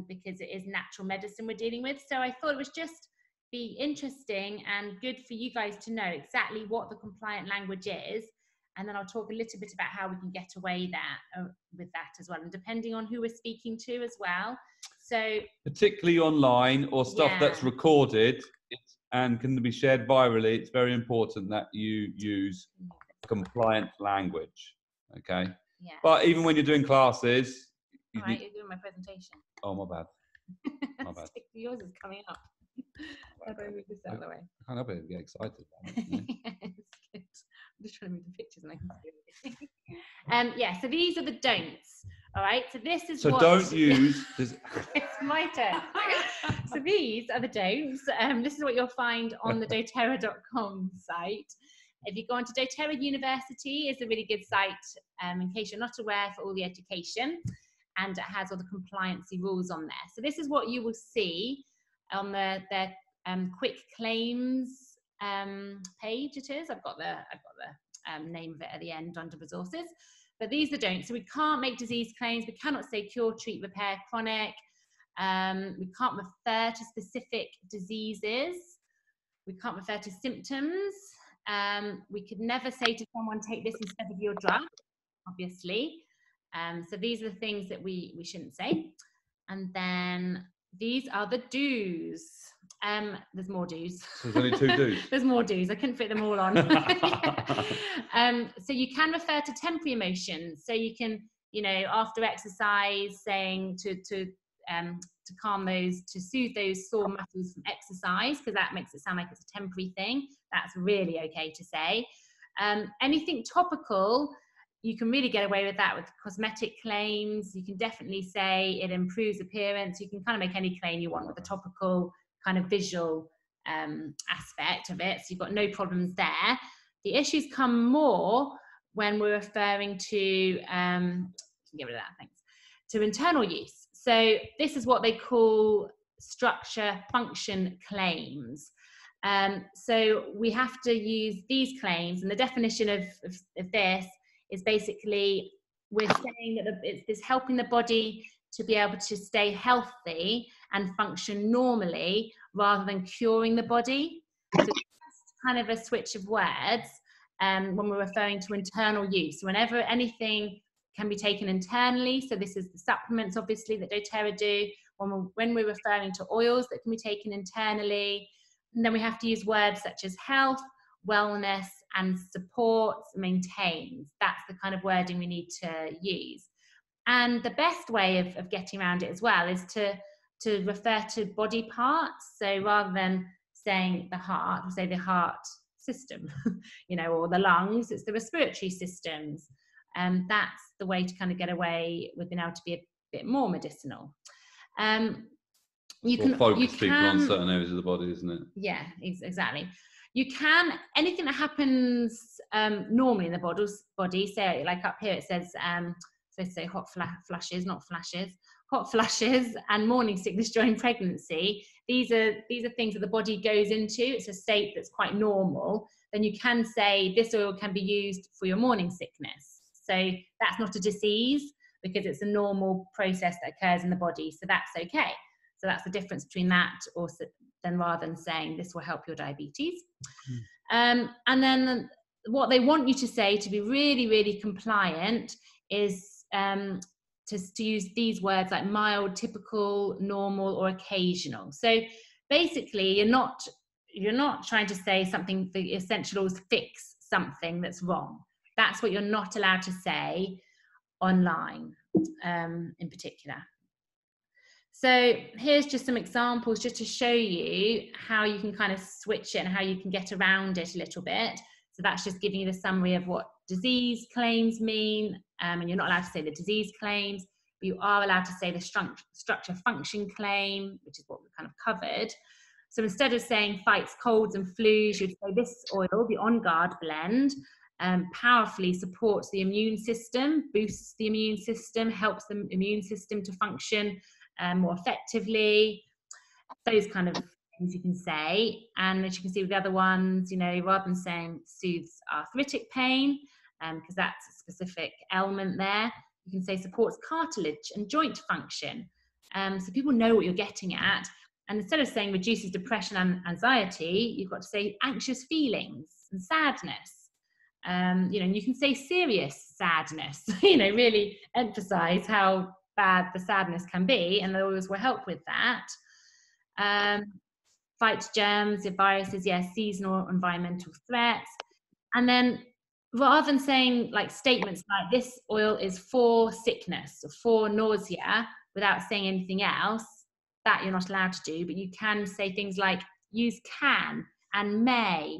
because it is natural medicine we're dealing with. So I thought it was just be interesting and good for you guys to know exactly what the compliant language is. And then I'll talk a little bit about how we can get away with that as well, and depending on who we're speaking to as well. So particularly online or stuff that's recorded and can be shared virally, it's very important that you use compliant language. Okay. Yeah. But even when you're doing classes, you're doing my presentation. Oh, my bad. My bad. Yours is coming up. How do I move this out of the way? I can't help it. Get excited about it. It's good. I'm just trying to move the pictures and I can see everything. Yeah, so these are the don'ts. All right, so this is so don't use this. It's my turn. So these are the don'ts. This is what you'll find on the doTERRA.com site. If you go onto doTERRA University, is a really good site in case you're not aware, for all the education, and it has all the compliancy rules on there. So this is what you will see on their quick claims page. It is. I've got the name of it at the end under resources. But these are don'ts. So we can't make disease claims. We cannot say cure, treat, repair, chronic. We can't refer to specific diseases. We can't refer to symptoms. We could never say to someone, take this instead of your drug, obviously. So these are the things that we shouldn't say. And then these are the do's. There's more do's. So there's only two do's. There's more do's. I couldn't fit them all on. So you can refer to temporary emotions. So you can, you know, after exercise, saying to calm those, to soothe those sore muscles from exercise, because that makes it sound like it's a temporary thing. That's really okay to say. Anything topical, you can really get away with that with cosmetic claims. You can definitely say it improves appearance. You can kind of make any claim you want with a topical kind of visual aspect of it. So you've got no problems there. The issues come more when we're referring to, get rid of that, thanks, to internal use. So this is what they call structure function claims. So we have to use these claims, and the definition of this is basically we're saying that it's helping the body to be able to stay healthy and function normally rather than curing the body. So it's just kind of a switch of words when we're referring to internal use. Whenever anything can be taken internally, so this is the supplements obviously that doTERRA do, when we're referring to oils that can be taken internally, and then we have to use words such as health, wellness, and supports, maintains. That's the kind of wording we need to use. And the best way of getting around it as well is to refer to body parts. So rather than saying the heart, we'll say the heart system, you know, or the lungs, it's the respiratory systems. And that's the way to kind of get away with being able to be a bit more medicinal. You can focus people on certain areas of the body, isn't it? Yeah, exactly. You can, anything that happens normally in the body, say like up here it says, so say hot flushes, not flashes, hot flushes and morning sickness during pregnancy. These are things that the body goes into. It's a state that's quite normal. Then you can say this oil can be used for your morning sickness. So that's not a disease because it's a normal process that occurs in the body. So that's okay. So that's the difference between that then rather than saying this will help your diabetes. And then what they want you to say to be really, really compliant is to use these words like mild, typical, normal, or occasional. So basically, you're not trying to say something, the essential oils fix something that's wrong. That's what you're not allowed to say online, in particular. So here's just some examples just to show you how you can kind of switch it and how you can get around it a little bit. So that's just giving you the summary of what disease claims mean, and you're not allowed to say the disease claims, but you are allowed to say the structure function claim, which is what we kind of covered. So instead of saying fights colds and flus, you'd say this oil, the On Guard blend, powerfully supports the immune system, boosts the immune system, helps the immune system to function more effectively. Those kind of things you can say. And as you can see with the other ones, you know, rather than saying soothes arthritic pain, because that's a specific element there, you can say supports cartilage and joint function. So people know what you're getting at. And instead of saying reduces depression and anxiety, you've got to say anxious feelings and sadness. You know, and you can say serious sadness, you know, really emphasize how bad the sadness can be, and the oils will help with that. Fight germs, viruses, yes, seasonal environmental threats. And then rather than saying like statements like this oil is for sickness or for nausea without saying anything else, that you're not allowed to do, but you can say things like use can and may,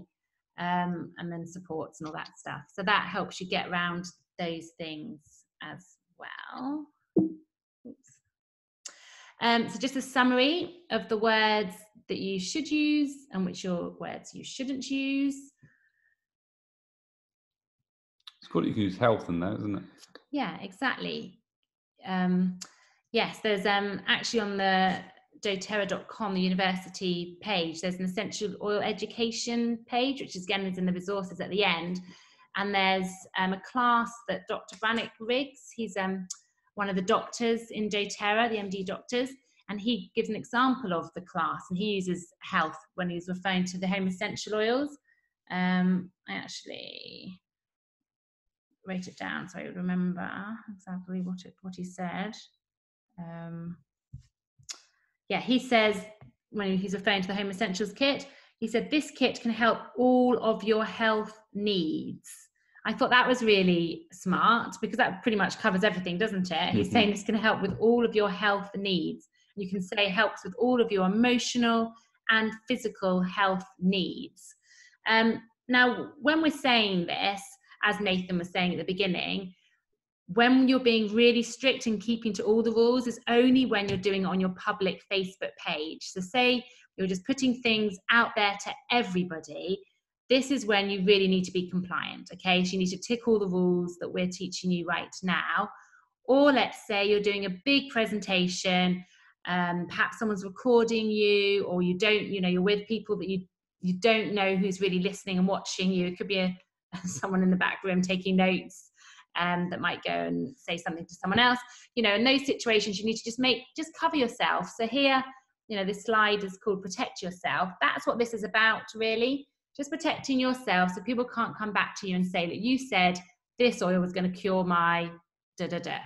and then supports and all that stuff. So that helps you get around those things as well. So just a summary of the words that you should use and which are words you shouldn't use. It's cool you can use health in that, isn't it? Yeah, exactly. Yes, there's actually on the doTERRA.com, the university page, there's an essential oil education page, which again is in the resources at the end. And there's a class that Dr. Brannock Riggs, he's one of the doctors in doTERRA, the MD doctors, and he gives an example of the class, and he uses health when he's referring to the home essential oils. I actually wrote it down so I would remember exactly what he said. Yeah, he says, when he's referring to the Home Essentials kit, he said, this kit can help all of your health needs. I thought that was really smart because that pretty much covers everything, doesn't it? He's saying this can help with all of your health needs. You can say helps with all of your emotional and physical health needs. Now, when we're saying this, as Nathan was saying at the beginning, when you're being really strict and keeping to all the rules is only when you're doing it on your public Facebook page. So say you're just putting things out there to everybody, this is when you really need to be compliant, okay? So you need to tick all the rules that we're teaching you right now. Or let's say you're doing a big presentation, perhaps someone's recording you, or you don't, you know, you're with people that you don't know who's really listening and watching you. It could be someone in the back room taking notes. That might go and say something to someone else. You know, in those situations, you need to just cover yourself. So here, you know, this slide is called Protect Yourself. That's what this is about, really. Just protecting yourself so people can't come back to you and say that you said this oil was going to cure my da-da-da.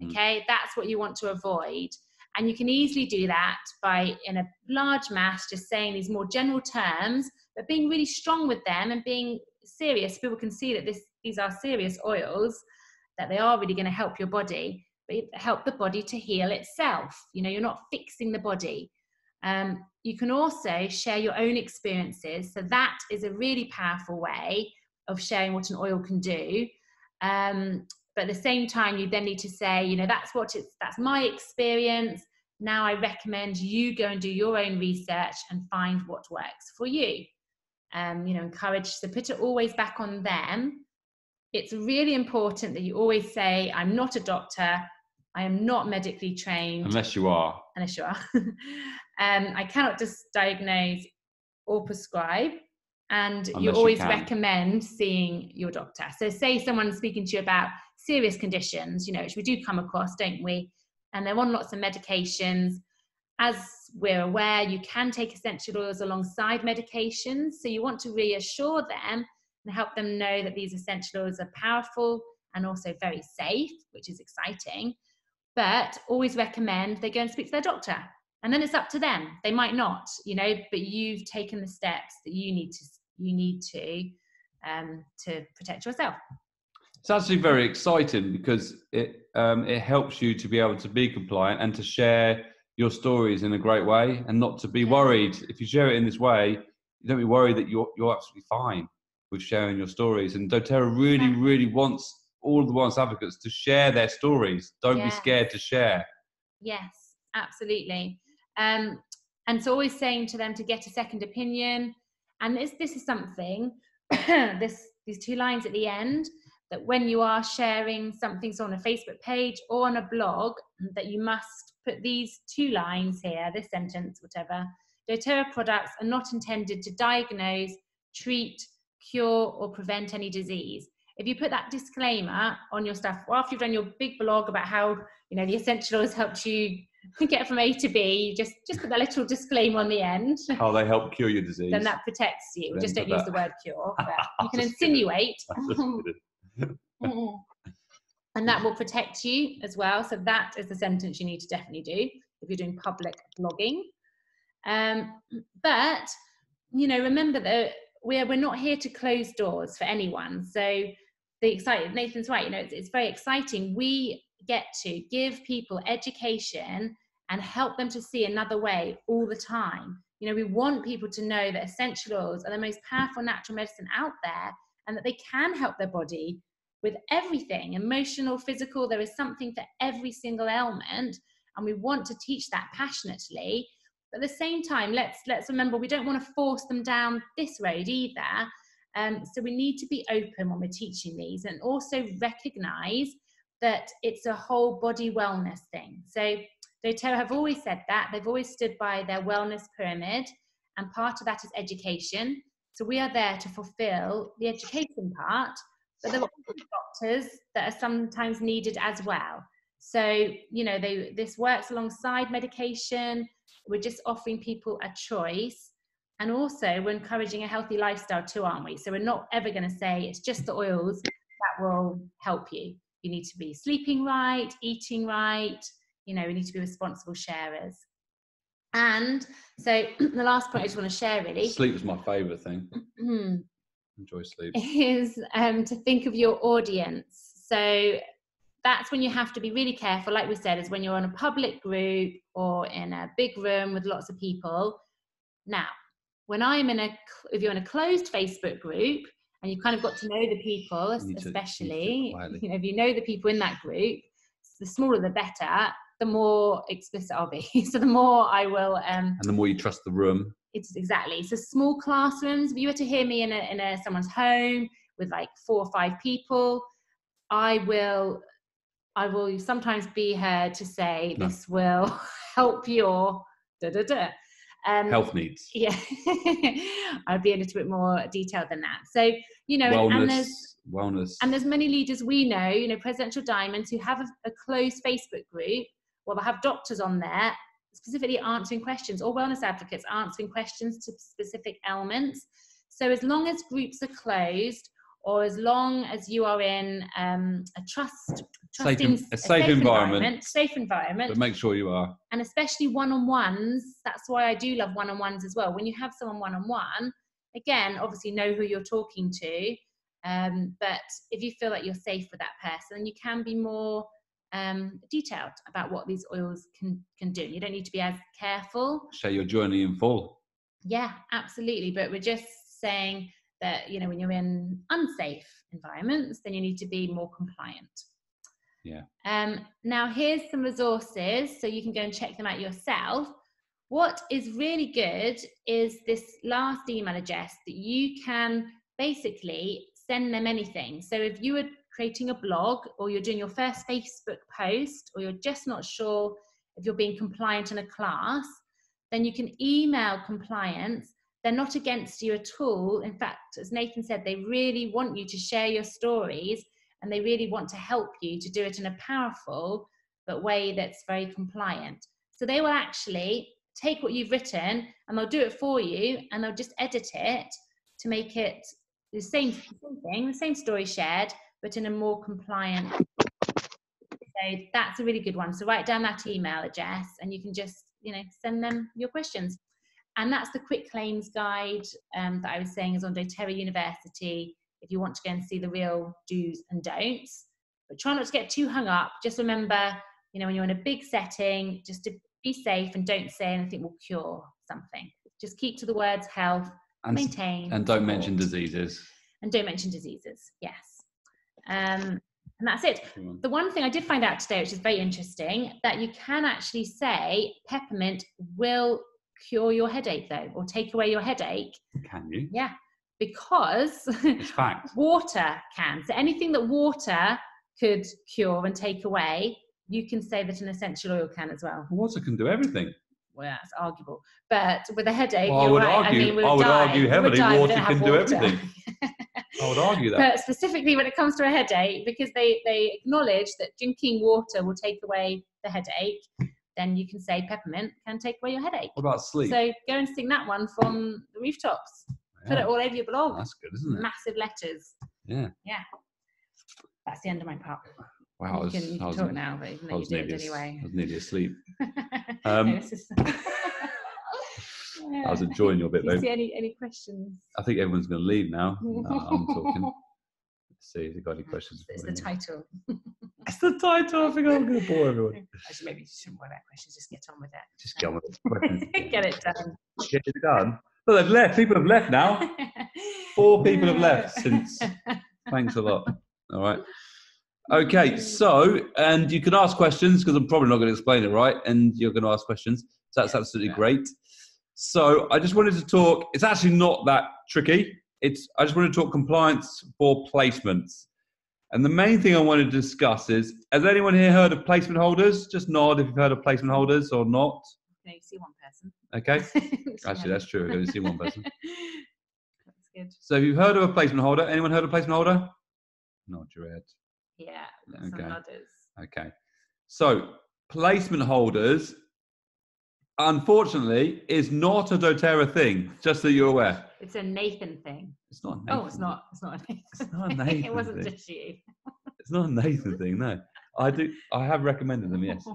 Okay, that's what you want to avoid. And you can easily do that by, in a large mass, just saying these more general terms, but being really strong with them and being serious. People can see that these are serious oils, that they are really going to help your body, but help the body to heal itself. You know, you're not fixing the body. You can also share your own experiences. So that is a really powerful way of sharing what an oil can do. But at the same time, you then need to say, you know, that's my experience. Now I recommend you go and do your own research and find what works for you. You know, encourage to put it always back on them. It's really important that you always say, I'm not a doctor. I am not medically trained. Unless you are. Unless you are. I cannot just diagnose or prescribe. And you always recommend seeing your doctor. So say someone's speaking to you about serious conditions, you know, which we do come across, don't we? And they're on lots of medications. As we're aware, you can take essential oils alongside medications. So you want to reassure them and help them know that these essential oils are powerful and also very safe, which is exciting. but always recommend they go and speak to their doctor. And then it's up to them. They might not, but you've taken the steps that you need to protect yourself. It's actually very exciting because it helps you to be able to be compliant and to share your stories in a great way, and not to be worried. If you share it in this way, you don't be worried that you're absolutely fine with sharing your stories. And doTERRA really wants all of the wellness advocates to share their stories. Don't be scared to share. Yes, absolutely. And so always saying to them to get a second opinion. And this is something, these 2 lines at the end, that when you are sharing something on a Facebook page or on a blog, that you must put these 2 lines here, this sentence, whatever. doTERRA products are not intended to diagnose, treat, cure, or prevent any disease. If you put that disclaimer on your stuff, or after you've done your big blog about how, the essential oils helped you get from A to B, just put that little disclaimer on the end. How they help cure your disease. Then that protects you. Then just don't use the word cure, but you can Just insinuate. kidding. And that will protect you as well. So that is the sentence you need to definitely do if you're doing public blogging. But, remember that we're not here to close doors for anyone. So Nathan's right, it's very exciting. We get to give people education and help them to see another way all the time. We want people to know that essential oils are the most powerful natural medicine out there, and that they can help their body with everything, emotional, physical. There is something for every single ailment, and we want to teach that passionately. But at the same time, let's remember, we don't want to force them down this road either. So we need to be open when we're teaching these, and also recognize that it's a whole body wellness thing. So doTERRA have always said that. They've always stood by their wellness pyramid, and part of that is education. So we are there to fulfill the education part, but there are doctors that are sometimes needed as well. So, this works alongside medication. We're just offering people a choice. And also we're encouraging a healthy lifestyle too, aren't we? So we're not ever going to say it's just the oils that will help you. You need to be sleeping right, eating right. We need to be responsible sharers. And so the last point I just want to share, really. Sleep is my favourite thing. Enjoy sleep. Is to think of your audience. So that's when you have to be really careful, like we said, is when you're on a public group or in a big room with lots of people. Now, when if you're in a closed Facebook group and you've kind of got to know the people, especially, if you know the people in that group, the smaller the better, the more explicit I'll be. So the more I will... and the more you trust the room. It's exactly. So small classrooms, if you were to hear me in someone's home with like 4 or 5 people, I will sometimes be heard to say, this will help your health needs. Yeah. I'd be a little bit more detailed than that. So, wellness. And there's many leaders we know, Presidential Diamonds, who have a closed Facebook group. Well, they'll have doctors on there specifically answering questions, or wellness advocates answering questions to specific ailments. So as long as groups are closed, or as long as you are in a safe environment, but make sure you are. And especially one-on-ones, that's why I do love one-on-ones as well. When you have someone one-on-one, again, obviously know who you're talking to, but if you feel like you're safe with that person, you can be more detailed about what these oils can do. You don't need to be as careful. Share your journey in full. Yeah, absolutely. But we're just saying that, when you're in unsafe environments, then you need to be more compliant. Yeah. Now here's some resources so you can go and check them out yourself. What is really good is this last email address that you can basically send them anything. So if you were creating a blog, or you're doing your first Facebook post, or you're just not sure if you're being compliant in a class, then you can email compliance. They're not against you at all. In fact, as Nathan said, they really want you to share your stories, and they really want to help you to do it in a powerful but way that's very compliant. So they will actually take what you've written and they'll do it for you, and they'll just edit it to make it the same thing, the same story shared, but in a more compliant. So So that's a really good one. So write down that email address and you can just, send them your questions. And that's the quick claims guide that I was saying is on doTERRA University if you want to go and see the real do's and don'ts. But try not to get too hung up. Just remember, when you're in a big setting, just to be safe and don't say anything will cure something. Just keep to the words health, maintain. And don't mention diseases. And don't mention diseases, yes. And that's it. The one thing I did find out today, which is very interesting, that you can actually say peppermint will cure your headache though, or take away your headache. Can you? Yeah, because it's fact. Water can. So anything that water could cure and take away, you can say that an essential oil can as well. Water can do everything. Well, that's arguable. But with a headache, well, I would argue heavily water can do everything. I would argue that. But specifically when it comes to a headache, because they acknowledge that drinking water will take away the headache, then you can say peppermint can take away your headache. What about sleep? So go and sing that one from the rooftops. Yeah. Put it all over your blog. Oh, that's good, isn't it? Massive letters. Yeah. Yeah. That's the end of my part. Wow, you can talk now, but even though you did it anyway. I was nearly asleep. Yeah. I was enjoying your bit though. See any questions? I think everyone's going to leave now. I'm talking. Let's see if they've got any questions. It's the title. It's the title. I think I'm going to bore everyone. Actually, maybe you shouldn't worry about questions. Just get on with it. Just get on with it. Get it done. Get it done. Well, they've left. People have left now. 4 people have left since. Thanks a lot. All right. Okay, so, and you can ask questions because I'm probably not going to explain it right, and you're going to ask questions. So that's absolutely great. So I just wanted to talk, it's actually not that tricky. I just want to talk compliance for placements. And the main thing I want to discuss is, has anyone here heard of placement holders? Just nod if you've heard of placement holders or not. No, you see one person. Okay. Actually, that's true. I only see one person. That's good. So have you heard of a placement holder? Anyone heard of a placement holder? Nod your head. Yeah, okay. Some nodders. Okay. So placement holders, unfortunately, is not a doTERRA thing, just so you're aware. It's a Nathan thing. It's not a Nathan. Oh, it's not a Nathan. It's not a Nathan It wasn't thing. just you. It's not a Nathan thing, no. I have recommended them, yes.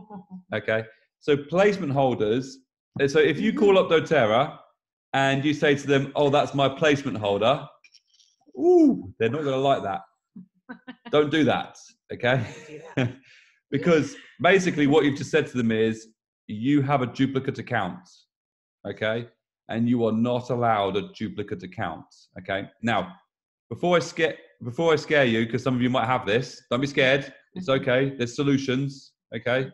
Okay. So placement holders, so if you call up doTERRA and you say to them, oh, that's my placement holder, ooh, they're not going to like that. Don't do that, okay? Because basically what you've just said to them is you have a duplicate account, okay? And you are not allowed a duplicate account, okay? Now, before I scare you, because some of you might have this, don't be scared. It's okay. There's solutions, okay?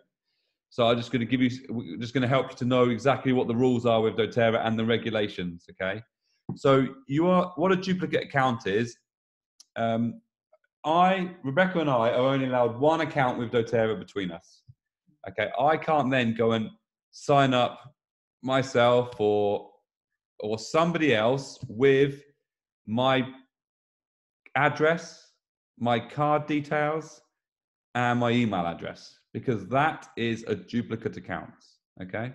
So I'm just going to help you to know exactly what the rules are with doTERRA and the regulations, okay? So what a duplicate account is, Rebecca and I are only allowed one account with doTERRA between us. Okay, I can't then go and sign up myself or somebody else with my address, my card details, and my email address, because that is a duplicate account. Okay,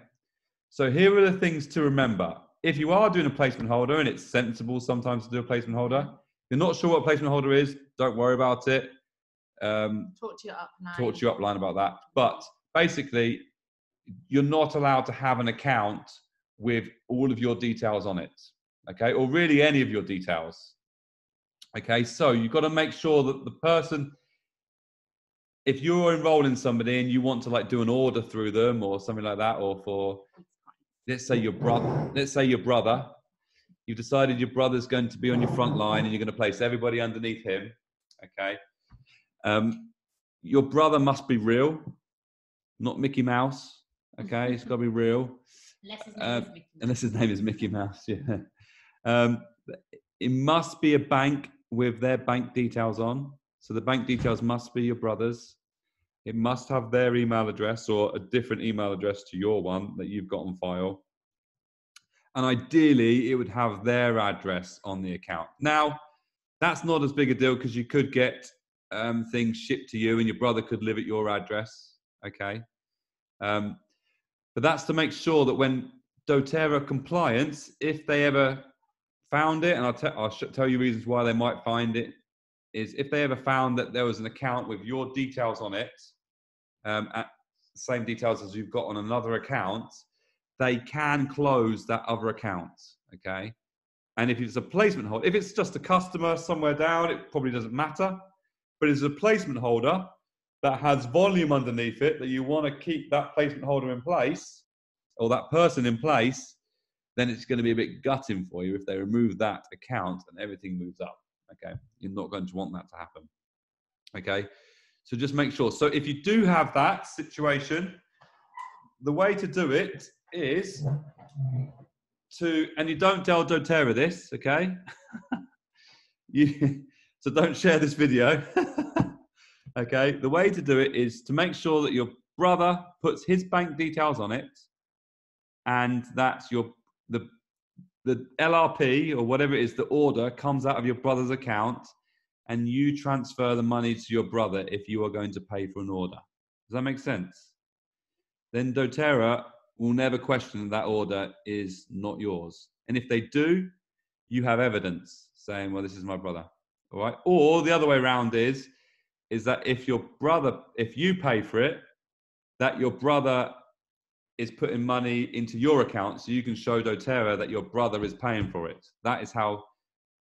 so here are the things to remember. If you are doing a placement holder, and it's sensible sometimes to do a placement holder, if you're not sure what a placement holder is, don't worry about it. Talk to your upline. Talk to your upline about that. But basically, you're not allowed to have an account with all of your details on it, okay? Or really any of your details, okay? So you've got to make sure that the person, if you're enrolling somebody and you want to like do an order through them or something like that, or for, let's say your brother, you've decided your brother's going to be on your front line and you're going to place everybody underneath him, okay? Your brother must be real, not Mickey Mouse, okay? It's got to be real. Unless his name is Mickey Mouse, yeah. It must be a bank with their bank details on. So the bank details must be your brother's. It must have their email address or a different email address to your one that you've got on file. And ideally, it would have their address on the account. Now, that's not as big a deal because you could get things shipped to you and your brother could live at your address, okay? But that's to make sure that when doTERRA compliance, if they ever found it, and I'll tell you reasons why they might find it, is if they ever found that there was an account with your details on it, at the same details as you've got on another account, they can close that other account, okay? And if it's a placement holder, if it's just a customer somewhere down, it probably doesn't matter. But it's a placement holder that has volume underneath it that you want to keep that placement holder in place, or that person in place, then it's going to be a bit gutting for you if they remove that account and everything moves up, okay? You're not going to want that to happen, okay? So just make sure. So if you do have that situation, the way to do it is to, and you don't tell doTERRA this, okay? So don't share this video. Okay, the way to do it is to make sure that your brother puts his bank details on it, and that the LRP or whatever it is, the order comes out of your brother's account, and you transfer the money to your brother if you are going to pay for an order. Does that make sense? Then doTERRA will never question that order is not yours. And if they do, you have evidence saying, well, this is my brother. All right. Or the other way around is that if your brother, if you pay for it, that your brother is putting money into your account, so you can show doTERRA that your brother is paying for it. That is how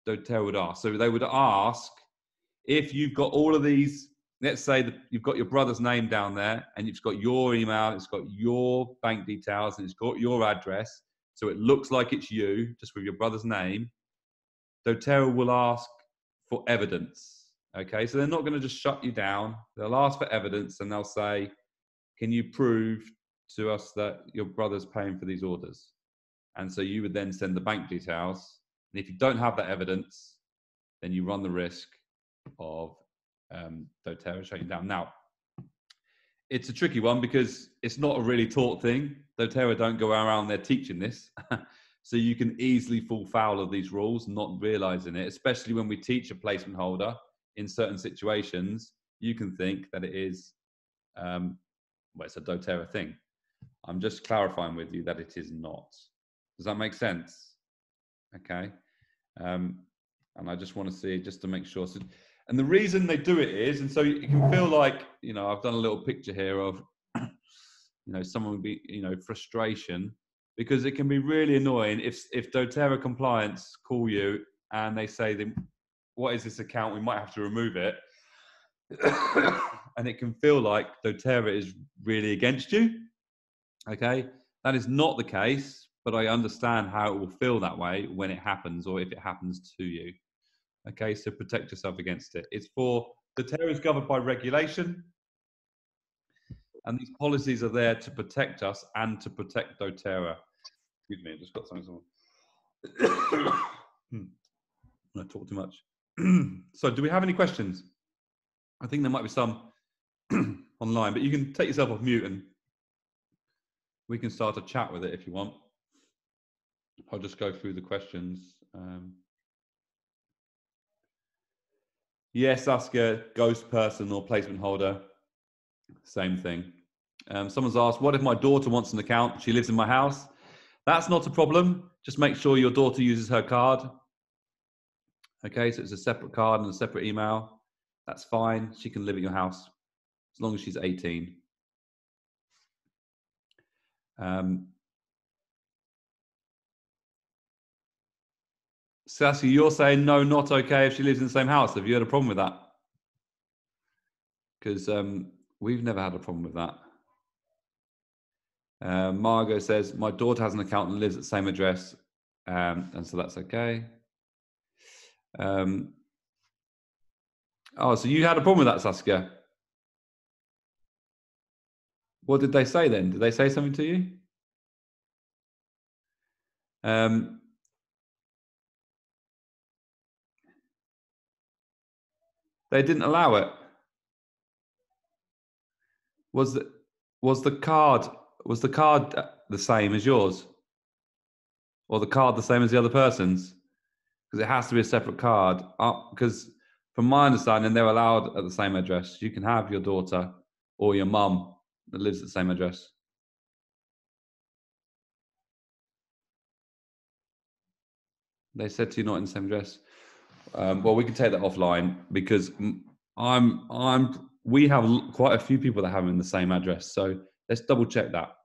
doTERRA would ask. So they would ask if you've got all of these, let's say that you've got your brother's name down there, and it's got your email, it's got your bank details, and it's got your address, so it looks like it's you, just with your brother's name. doTERRA will ask for evidence. Okay, so they're not going to just shut you down. They'll ask for evidence, and they'll say, can you prove to us that your brother's paying for these orders? And so you would then send the bank details. And if you don't have that evidence, then you run the risk of doTERRA shutting down. Now, it's a tricky one because it's not a really taught thing. doTERRA don't go around there teaching this. So you can easily fall foul of these rules, not realizing it, especially when we teach a placement holder. In certain situations, you can think that it is, well, it's a doTERRA thing. I'm just clarifying with you that it is not. Does that make sense? Okay. And I just want to see, just to make sure. So, and the reason they do it is, and so you can feel like, you know, I've done a little picture here of, you know, someone would be, you know, frustration, because it can be really annoying if doTERRA compliance call you and they say, what is this account? We might have to remove it. And it can feel like doTERRA is really against you. Okay, that is not the case, but I understand how it will feel that way when it happens, or if it happens to you. Okay, so protect yourself against it. It's for, doTERRA is governed by regulation, and these policies are there to protect us and to protect doTERRA. Excuse me, I just got something. I talk too much. So do we have any questions? I think there might be some online, but you can take yourself off mute and we can start a chat with it if you want. I'll just go through the questions. Yes, Saskia, ghost person or placement holder, same thing. Someone's asked, what if my daughter wants an account? She lives in my house. That's not a problem. Just make sure your daughter uses her card. Okay, so it's a separate card and a separate email. That's fine. She can live at your house as long as she's 18. Sassy, you're saying no, not okay if she lives in the same house. Have you had a problem with that? Because we've never had a problem with that. Margot says, my daughter has an account and lives at the same address. And so that's okay. Oh, so you had a problem with that, Saskia? What did they say then? Did they say something to you? They didn't allow it. Was the card the same as yours? Or the card the same as the other person's? Because it has to be a separate card. Because from my understanding, they're allowed at the same address. You can have your daughter or your mum that lives at the same address. They said to you not in the same address. Well, we can take that offline because I'm we have quite a few people that have them in the same address. So let's double check that.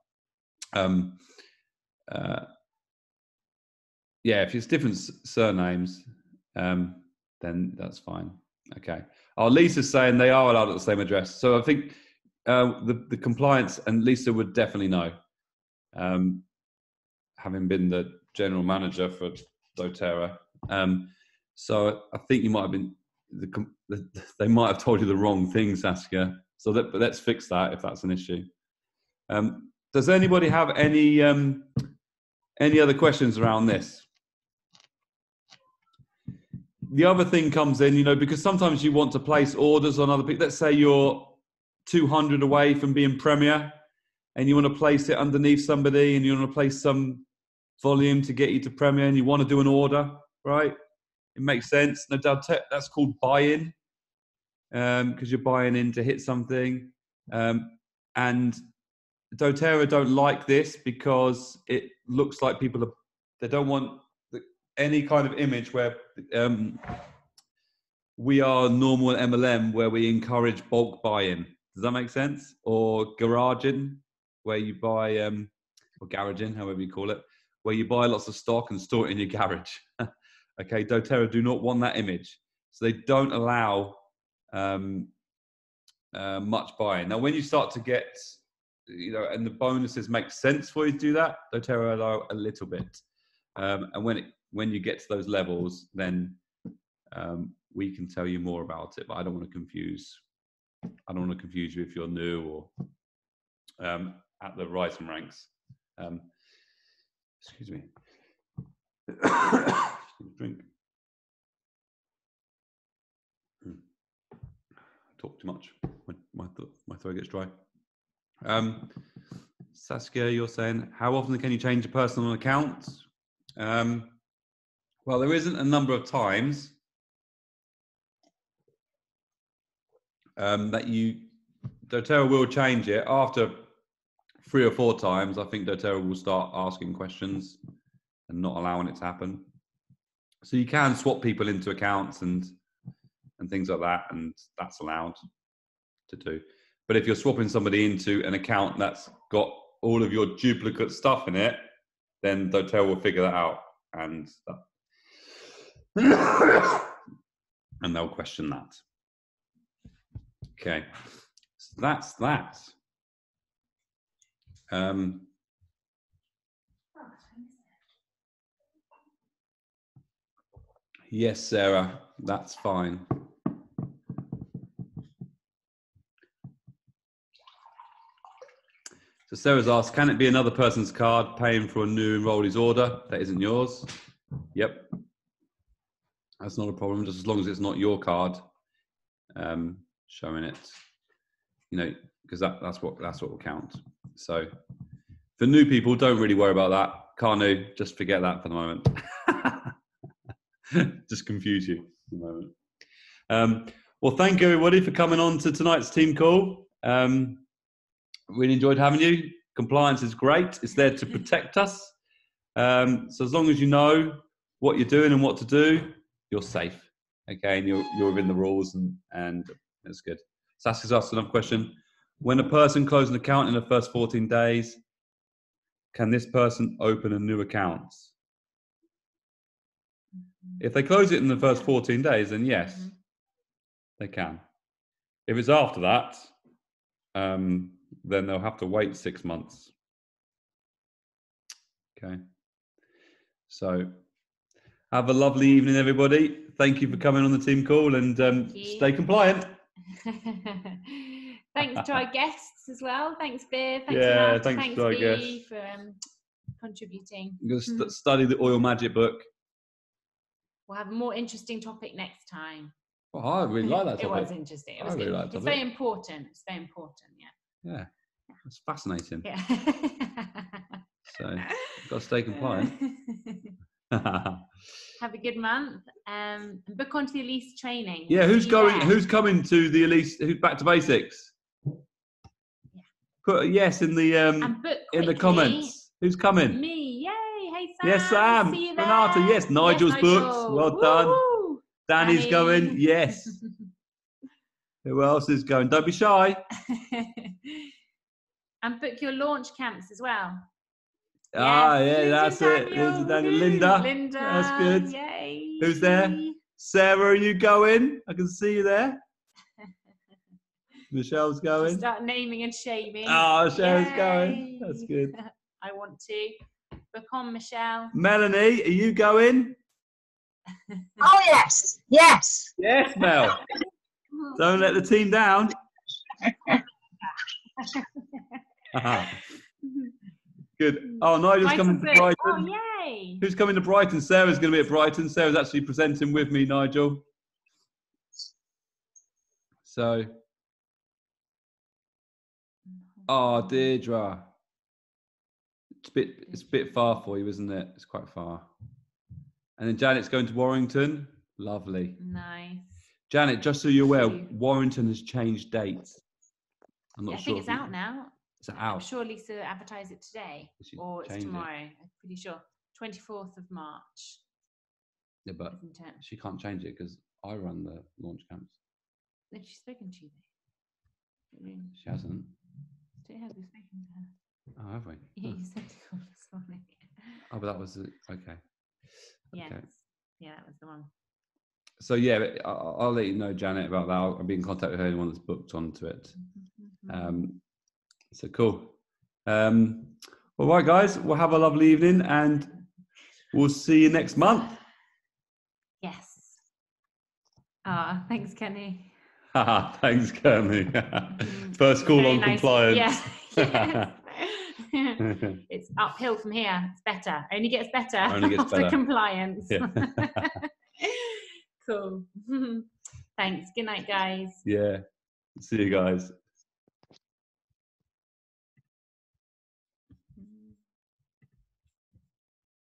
Yeah, if it's different surnames, then that's fine. Okay. Oh, Lisa's saying they are allowed at the same address. So I think the compliance, and Lisa would definitely know, having been the general manager for doTERRA. So I think you might have been, they might have told you the wrong thing, Saskia. So but let's fix that if that's an issue. Does anybody have any other questions around this? The other thing comes in, because sometimes you want to place orders on other people. Let's say you're 200 away from being Premier and you want to place it underneath somebody and you want to place some volume to get you to Premier and you want to do an order, right? It makes sense. No doubt that's called buy-in, because you're buying in to hit something. And doTERRA don't like this because it looks like they don't want any kind of image where we are normal MLM where we encourage bulk buy-in. Does that make sense? Or garaging, where you buy, or garaging, however you call it, where you buy lots of stock and store it in your garage. Okay, doTERRA do not want that image. So they don't allow much buy-in. Now, when you start to get, and the bonuses make sense for you to do that, doTERRA allow a little bit. And when you get to those levels, then we can tell you more about it. But I don't want to confuse you if you're new or at the rising ranks. Excuse me. Drink. Talk too much. My throat gets dry. Saskia, you're saying, how often can you change a personal account? Well, there isn't a number of times that doTERRA will change it. After 3 or 4 times, I think doTERRA will start asking questions and not allowing it to happen. So you can swap people into accounts and things like that, and that's allowed to do. But if you're swapping somebody into an account that's got all of your duplicate stuff in it, then doTERRA will figure that out, and they'll question that. Okay, so that's that. Yes, Sarah, that's fine. So Sarah's asked, can it be another person's card paying for a new enrollee's order that isn't yours? Yep. That's not a problem, just as long as it's not your card showing it, because that's what will count. So for new people, don't really worry about that. Kanu, just forget that for the moment. Just confuse you for the moment. Well, thank you everybody for coming on to tonight's team call. Really enjoyed having you. Compliance is great. It's there to protect us. So as long as you know what you're doing and what to do, you're safe. Okay, and you're within the rules, and that's good. Saskia's asked another question. When a person closes an account in the first 14 days, can this person open a new account? If they close it in the first 14 days, then yes, they can. If it's after that, then they'll have to wait 6 months. Okay. So have a lovely evening, everybody. Thank you for coming on the team call, and stay compliant. Thanks to our guests as well. Thanks, Viv. Thanks, yeah, thanks to our guests for contributing. I'm going to study the Oil Magic book. We'll have a more interesting topic next time. Oh, I really like that topic. It was interesting. It was good. Really like it's very important. It's very important, yeah. It's fascinating. Yeah. So you've got to stay compliant. Have a good month. Book onto the Elise training. Yeah, who's coming to the Elise? Who's Back to Basics? Yeah. Put a yes in the comments. Who's coming? Me. Yay! Hey Sam. Yes, Sam. See you there. Renata. Yes, Nigel's yes, booked. Well done. Woo-hoo. Danny's going. Yes. Who else is going? Don't be shy. And book your launch camps as well. Ah, Yes, yeah, Linda that's it. Daniel. Linda, Daniel. Woohoo. Linda. Linda. That's good. Yay. Who's there? Sarah, are you going? I can see you there. Michelle's going. Start naming and shaming. Oh, Sarah's Yay. going. That's good. I want to. Book on, Michelle. Melanie, are you going? Oh, yes. Yes. Yes, Mel. Don't let the team down. Good. Oh, Nigel's coming to Brighton. Oh, yay. Who's coming to Brighton? Sarah's going to be at Brighton. Sarah's actually presenting with me, Nigel. So, oh, Deirdre. It's a bit far for you, isn't it? It's quite far. And then Janet's going to Warrington. Lovely. Nice. Janet, just so you're aware, Warrington has changed dates. I'm not I sure. think it's out now. Is it I'm out? sure Lisa advertised it today, or it's tomorrow. I'm pretty sure. 24th of March. Yeah, but Isn't it? she can't change it because I run the launch camps. Have she spoken to you? She hasn't. Have you spoken to her? Oh, have we? Yeah, you said to call this morning. Oh, but that was okay. Yes. Okay. Yeah, that was the one. So yeah, I'll let you know, Janet, about that. I'll be in contact with anyone that's booked onto it. So cool. All right, guys, we'll have a lovely evening and we'll see you next month. Yes. Ah, thanks, Kenny. Thanks, Kenny. First call Very on nice. compliance. Yeah. It's uphill from here. It's better. Only gets better Only gets after better. compliance. Yeah. Cool. Thanks. Good night, guys. Yeah. See you guys.